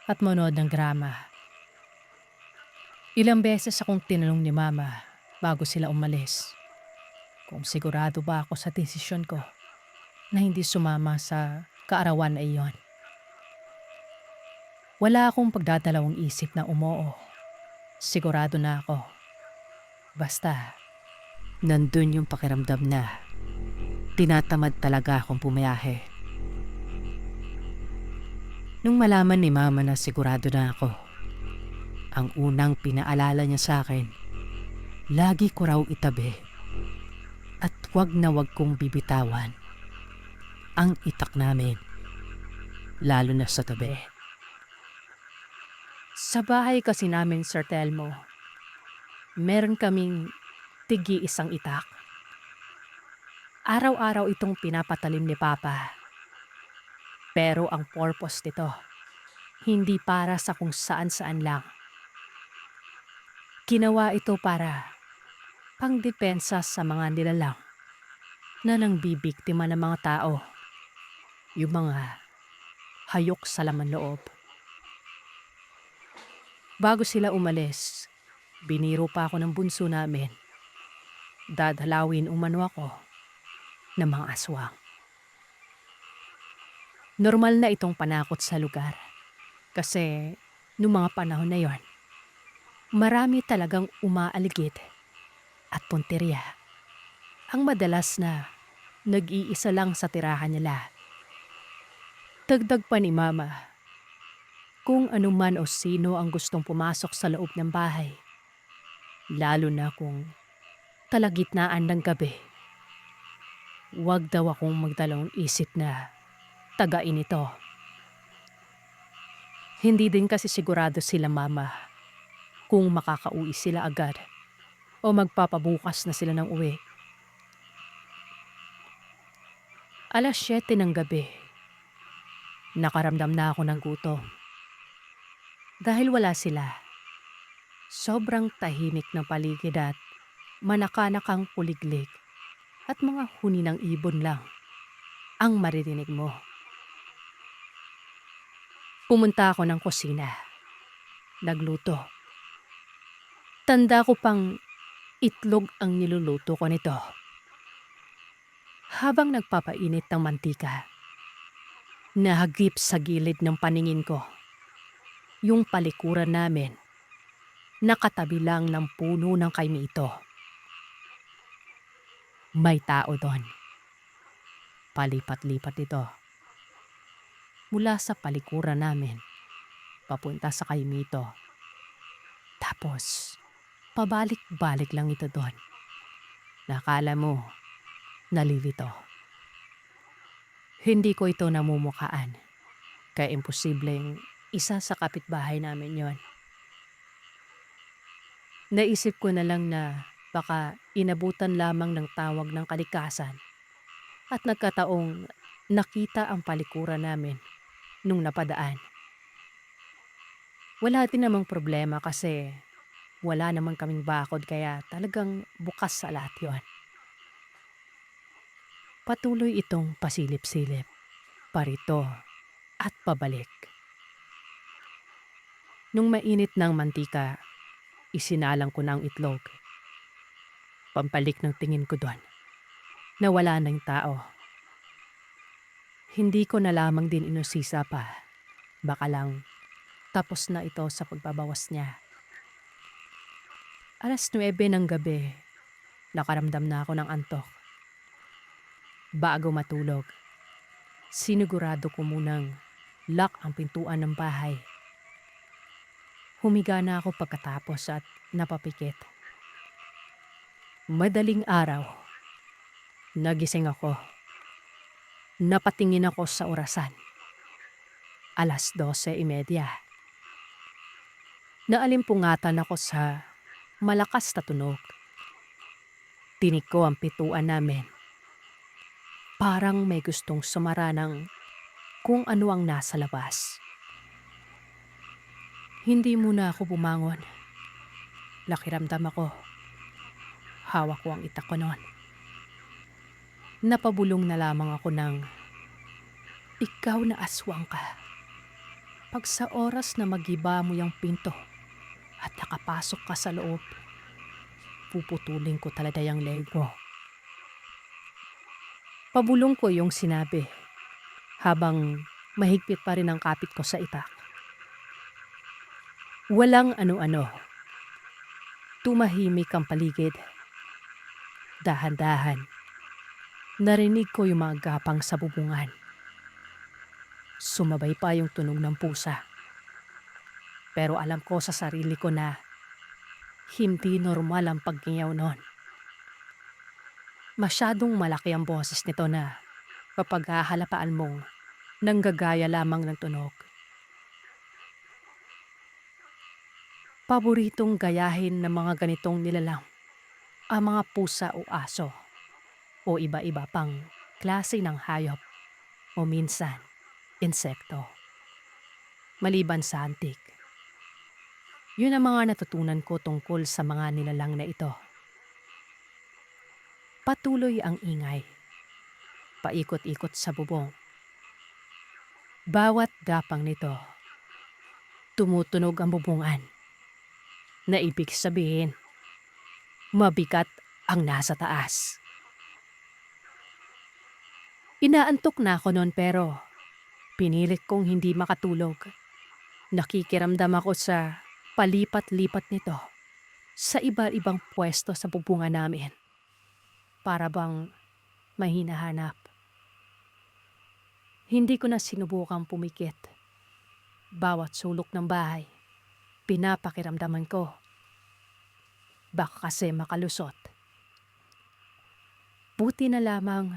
at manood ng drama. Ilang beses akong tinanong ni Mama bago sila umalis kung sigurado ba ako sa desisyon ko na hindi sumama sa kaarawan na iyon. Wala akong pagdadalawang isip na umoo. Sigurado na ako. Basta, nandun yung pakiramdam na tinatamad talaga akong pumayahe. Nung malaman ni Mama na sigurado na ako, ang unang pinaalala niya sa akin, lagi ko raw itabi at wag na wag kong bibitawan ang itak namin, lalo na sa tabi. Sa bahay kasi namin, Sir Telmo, meron kaming tig-iisang itak. Araw-araw itong pinapatalim ni Papa. Pero ang purpose nito, hindi para sa kung saan-saan lang. Ginawa ito para pangdepensa sa mga nilalang na nangbibiktima ng mga tao. Yung mga hayok sa laman loob. Bago sila umalis, biniro pa ako ng bunso namin. Dadalawin umano ako ng mga aswang. Normal na itong panakot sa lugar. Kasi noong mga panahon na yon, marami talagang umaaligid at punteriya. Ang madalas na nag-iisa lang sa tirahan nila. Dagdag pa ni Mama, kung ano man o sino ang gustong pumasok sa loob ng bahay, lalo na kung kalagitnaan ng gabi, wag daw akong magdalawang isip na tagain ito. Hindi din kasi sigurado sila Mama kung makakauwi sila agad o magpapabukas na sila ng uwi. 7:00 ng gabi, nakaramdam na ako ng gutom. Dahil wala sila, sobrang tahimik ng paligid at manakanakang puliglig at mga huni ng ibon lang ang maririnig mo. Pumunta ako ng kusina. Nagluto. Tanda ko pang itlog ang niluluto ko nito. Habang nagpapainit ng mantika, nahagip sa gilid ng paningin ko yung palikuran namin, nakatabi lang ng puno ng kaimito. May tao doon. Palipat-lipat ito. Mula sa palikuran namin, papunta sa kaimito. Tapos, pabalik-balik lang ito doon. Nakala mo, nalilito. Hindi ko ito namumukaan. Kaya imposibleng isa sa kapitbahay namin yon. Naisip ko na lang na baka inabutan lamang ng tawag ng kalikasan at nagkataong nakita ang palikuran namin nung napadaan. Wala din namang problema kasi wala namang kaming bakod kaya talagang bukas sa lahat yon. Patuloy itong pasilip-silip, parito at pabalik. Nung mainit ng mantika, isinalang ko na ang itlog. Pampalik ng tingin ko doon. Nawala na yung tao. Hindi ko na lamang din inusisa pa. Baka lang tapos na ito sa pagbabawas niya. 9:00 ng gabi, nakaramdam na ako ng antok. Bago matulog, sinigurado ko munang lock ang pintuan ng bahay. Humiga na ako pagkatapos at napapikit. Madaling araw, nagising ako. Napatingin ako sa orasan. 12:30. Naalimpungatan ako sa malakas na tunog. Tinig ko ang pintuan namin. Parang may gustong sumara ng kung ano ang nasa labas. Hindi muna ako bumangon. Lakiramdam ako. Hawak ko ang itak ko noon. Napabulong na lamang ako ng, ikaw na aswang ka. Pag sa oras na magiba mo yung pinto at nakapasok ka sa loob, puputulin ko talaga yung leg mo. Pabulong ko yung sinabi habang mahigpit pa rin ang kapit ko sa itak. Walang ano-ano. Tumahimik ang paligid. Dahan-dahan, narinig ko yung mga gapang sa bubungan. Sumabay pa yung tunog ng pusa. Pero alam ko sa sarili ko na hindi normal ang pagkingaw noon. Masyadong malaki ang boses nito na kapag hahalapaan mong nanggagaya lamang ng tunog. Paboritong gayahin ng mga ganitong nilalang ang mga pusa o aso o iba-iba pang klase ng hayop o minsan insekto. Maliban sa antik. Yun ang mga natutunan ko tungkol sa mga nilalang na ito. Patuloy ang ingay. Paikot-ikot sa bubong. Bawat gapang nito, tumutunog ang bubungan. Na ibig sabihin, mabigat ang nasa taas. Inaantok na ako noon pero pinilit kong hindi makatulog. Nakikiramdam ako sa palipat-lipat nito sa iba-ibang pwesto sa bubungan namin. Para bang may hinahanap. Hindi ko na sinubukang pumikit. Bawat sulok ng bahay, pinapakiramdaman ko. Baka kasi makalusot. Buti na lamang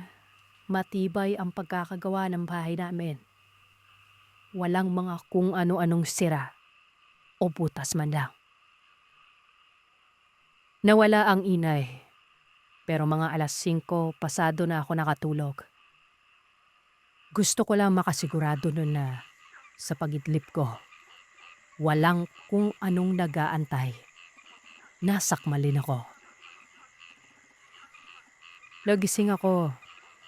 matibay ang pagkakagawa ng bahay namin. Walang mga kung ano-anong sira o butas man lang. Nawala ang inay, pero mga 5:00 pasado na ako nakatulog. Gusto ko lang makasigurado nun na sa pagidlip ko, walang kung anong nag-aantay. Nasakmalin ako. Nagising ako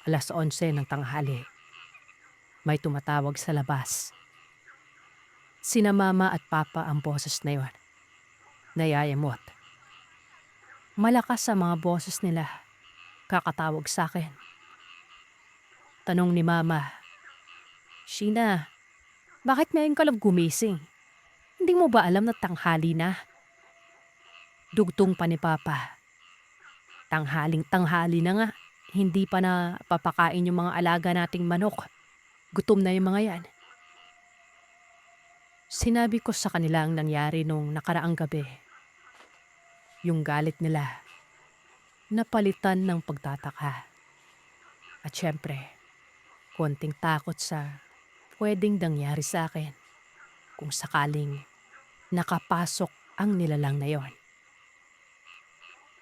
11:00 ng tanghali. May tumatawag sa labas. Sina mama at papa ang boses na yon. Nayayamot. Malakas ang mga boses nila. Kakatawag sa akin. Tanong ni mama, Sheena, bakit ngayon ka lang gumising? Hindi mo ba alam na tanghali na? Dugtong pa ni papa. Tanghaling-tanghali na nga. Hindi pa na papakain yung mga alaga nating manok. Gutom na yung mga yan. Sinabi ko sa kanila ang nangyari nung nakaraang gabi. Yung galit nila, napalitan ng pagtataka. At syempre, konting takot sa pwedeng nangyari sa akin kung sakaling nakapasok ang nilalang na yon.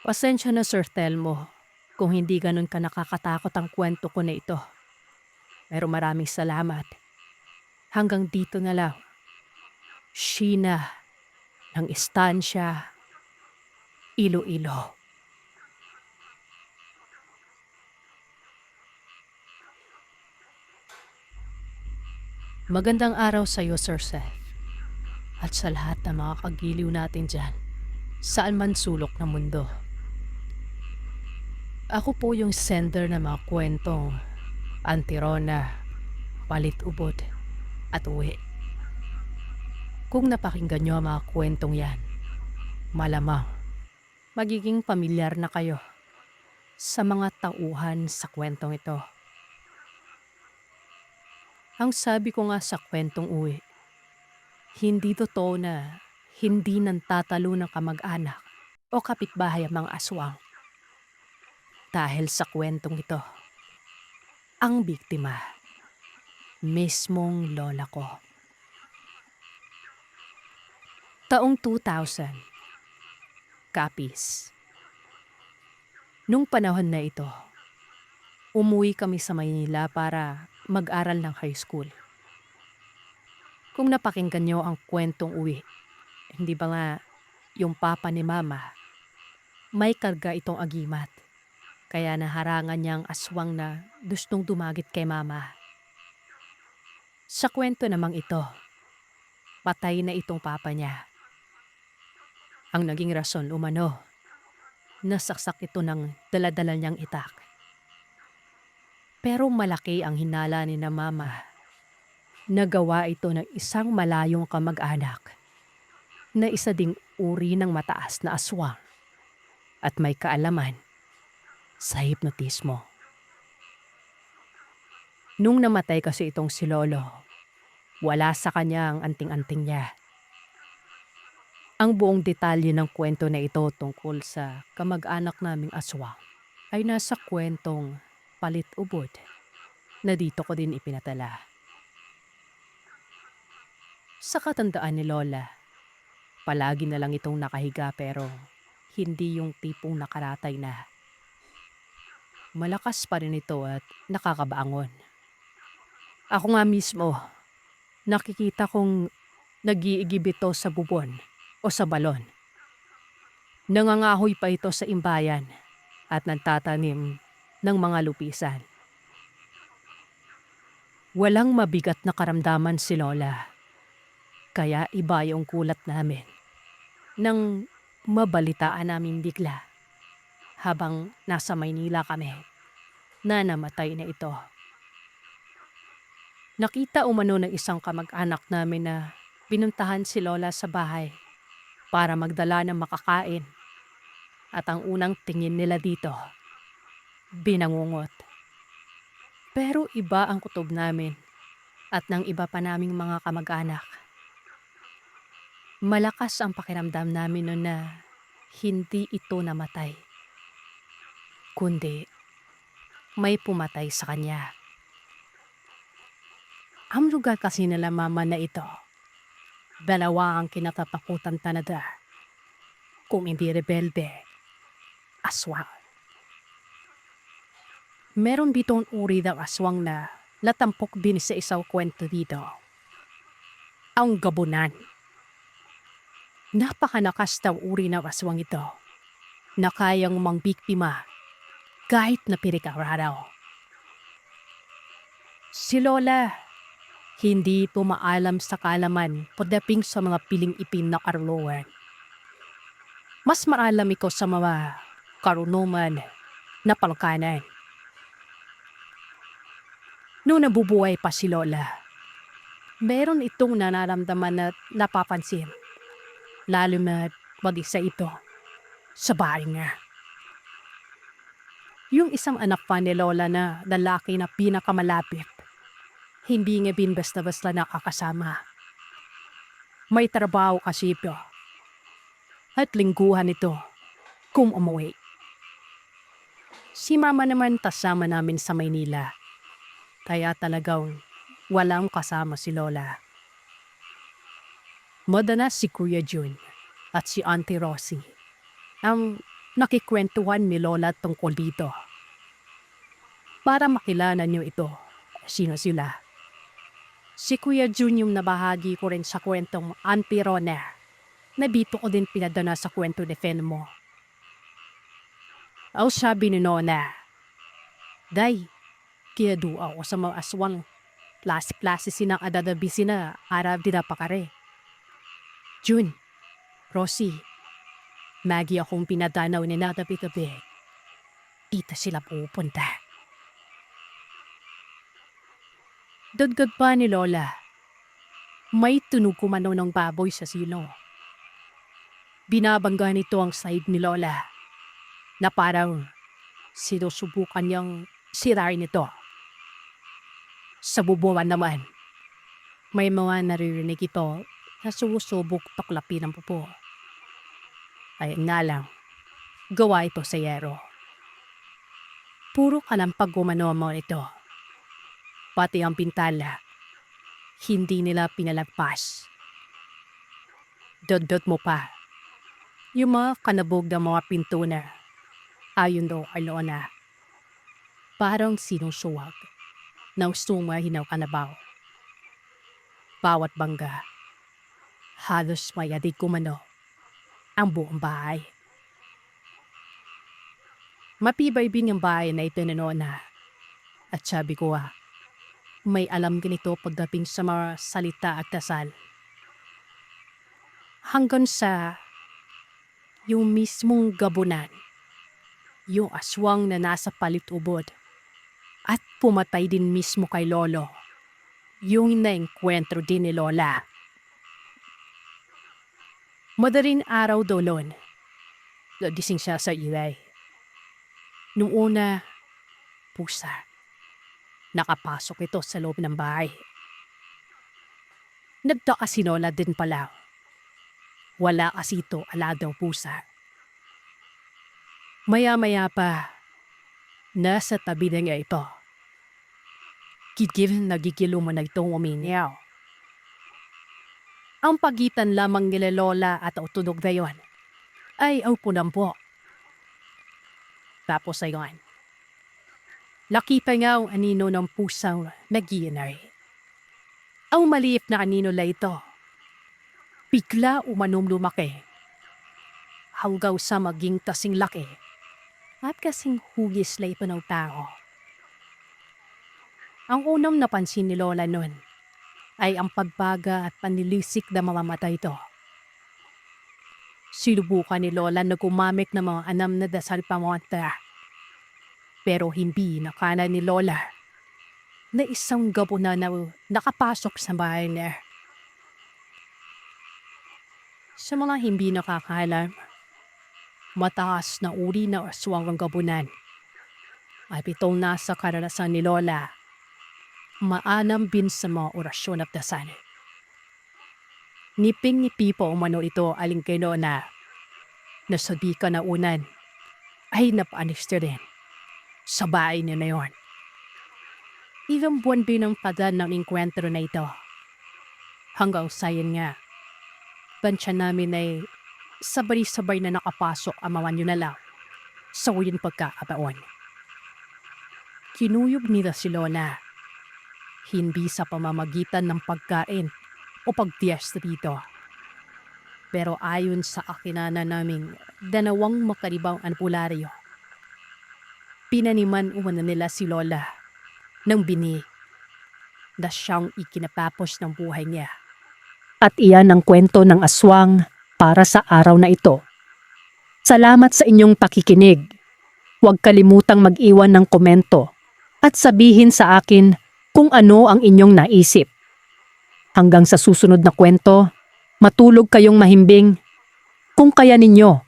Pasensya na Sir Telmo kung hindi ganun ka nakakatakot ang kwento ko na ito. Pero maraming salamat. Hanggang dito na lang. Sheena ng Estancia, Iloilo. Magandang araw sa iyo, Sir Seth. At sa lahat ng mga kagiliw natin dyan, saan man sulok ng mundo. Ako po yung sender ng mga kwentong Antirona, Palit-Ubod at Uwi. Kung napakinggan nyo ang mga kwentong yan, malamang magiging pamilyar na kayo sa mga tauhan sa kwentong ito. Ang sabi ko nga sa kwentong Uwi, hindi totoo na hindi nantatalo ng kamag-anak o kapitbahay ang mga aswang. Dahil sa kwentong ito, ang biktima, mismong lola ko. Taong 2000, Capiz. Nung panahon na ito, umuwi kami sa Maynila para mag-aral ng high school. Kung napakinggan nyo ang kwentong Uwi, hindi ba nga yung papa ni mama, may karga itong agimat. Kaya naharangan niya ang aswang na gustong dumagit kay mama. Sa kwento namang ito, patay na itong papa niya. Ang naging rason umano, nasaksak ito ng daladala niyang itak. Pero malaki ang hinala ni na mama. Nagawa ito ng isang malayong kamag-anak na isa ding uri ng mataas na aswang at may kaalaman sa hipnotismo. Nung namatay kasi itong si Lolo, wala sa kanya ang anting-anting niya. Ang buong detalye ng kwento na ito tungkol sa kamag-anak naming aswang ay nasa kwentong Palit-Ubod na dito ko din ipinatala. Sa katandaan ni Lola, palagi na lang itong nakahiga pero hindi yung tipong nakaratay na. Malakas pa rin ito at nakakabangon. Ako nga mismo, nakikita kong nag-iigib ito sa bubon o sa balon. Nangangahoy pa ito sa imbayan at nagtatanim ng mga lupisan. Walang mabigat na karamdaman si Lola, kaya iba yung kulat namin nang mabalitaan namin bigla habang nasa Maynila kami na namatay na ito. Nakita umano ng isang kamag-anak namin na pinuntahan si Lola sa bahay para magdala ng makakain at ang unang tingin nila dito, binangungot. Pero iba ang kutob namin at ng iba pa naming mga kamag-anak. Malakas ang pakiramdam namin noon na hindi ito namatay, kundi may pumatay sa kanya. Ang lugar kasi nila mama na ito, dalawa ang kinatatakutan tanada. Kung hindi rebelde, aswang. Meron ditong uri ng aswang na natampok din sa isang kwento dito. Ang gabunan. Napakalakas daw uri ng aswang ito na kayang mangbiktima kahit na pirikaraw. Si Lola, hindi ito maalam sa kaalaman pagdating sa mga piling-ipin na karunungan. Mas maalam ikaw sa mga karunungan na palakanan. Noong nabubuhay pa si Lola, meron itong nararamdaman at napapansin. Lalo na mag-isa ito sa bahay niya. Yung isang anak pa ni Lola na lalaki na pinakamalapit, hindi nga bin basta-basta nakakasama. May trabaho kasi ito at lingguhan ito kung umuwi. Si mama naman kasama namin sa Maynila, kaya talagang walang kasama si Lola. Madalas si Kuya Jun at si Auntie Rosie ang nakikwentuhan ni Lola tungkol dito. Para makilala niyo ito, sino sila? Si Kuya Jun yung nabahagi ko rin sa kwentong Auntie Rona na dito ko din pinadana sa kwento ni Fenmo. Ang sabi ni Nona, Day, kaya do ako sa mga aswang klase-klase sinang adadabi sina Arab dinapakare. June, Rosie, Maggie akong pinadanaw ni natabi-tabi. Dito sila pupunta. Dagdag pa ni Lola. May tunog kumano ng baboy sa silo. Binabangga nito ang side ni Lola na parang sinusubukan niyang sirain ito. Sa bubuan naman, may mga naririnig ito na sumusubok tuklapin ang pupo. Ay nga lang, gawa ito sa yero. Puro kalampag gumano mo ito. Pati ang pintala, hindi nila pinalagpas. Dagdag mo pa, yung mga kanabog ng mga pinto na, ayon daw kay Lona, parang sinusuwag ng sumahinaw kanabaw. Bawat bangga, halos may adik kumano ang buong bahay. Mapibaybing ang bahay na ito ni Nona. At sabi ko may alam ganito pagdating sa mga salita at dasal. Hanggang sa yung mismong gabunan, yung aswang na nasa palit-ubod at pumatay din mismo kay Lolo, yung naengkwentro din ni Lola. Madaling araw daw noon, nagising siya sa ilay. Nung una, pusa. Nakapasok ito sa loob ng bahay. Nagtaka si Lola din pala. Wala kasi ito aladang pusa. Maya-maya pa, nasa tabi na niya ito. Kikil nagigilo mo na itong uminyaw. Ang pagitan lamang nila Lola at tunog na yon ay aupunampo. Tapos ayon, nakita nga ang anino ng pusang nag-iinay. Ang maliit na anino la ito. Bigla umanong lumaki. Hanggang sa maging kasing laki at kasing hugis la ito ng tao. Ang unang napansin ni Lola nun ay ang pagbaga at panilisik na mga mata ito. Sinubukan ni Lola na gumamit ng mga anam na dasal pamonta. Pero hindi nakana ni Lola na isang gabuna na nakapasok sa bahay niya. Sa mga hindi nakakaalam, mataas na uri na aswang ang gabunan. Ay pitong nasa karanasan ni Lola, maanam bin sa mga orasyon at dasal. Niping-nipi po umano ito aling kay Lola, nasabi ka na unan, ay napaanis rin sa bahay niya na yon. Ilang buwan binang padan ng inkwentro na ito. Hanggang sayan nga, bansya namin ay sabay-sabay na nakapasok ang mga nyo na lang sa uyang pagkakataon. Kinuyog nila si Lola, hindi sa pamamagitan ng pagkain o pagtiesta dito. Pero ayon sa akinana naming dalawang makaribang albularyo, pinaniman umano nila si Lola ng bini na siyang ikinapapos ng buhay niya. At iyan ang kwento ng aswang para sa araw na ito. Salamat sa inyong pakikinig. Huwag kalimutang mag-iwan ng komento at sabihin sa akin kung ano ang inyong naisip. Hanggang sa susunod na kwento, matulog kayong mahimbing kung kaya ninyo.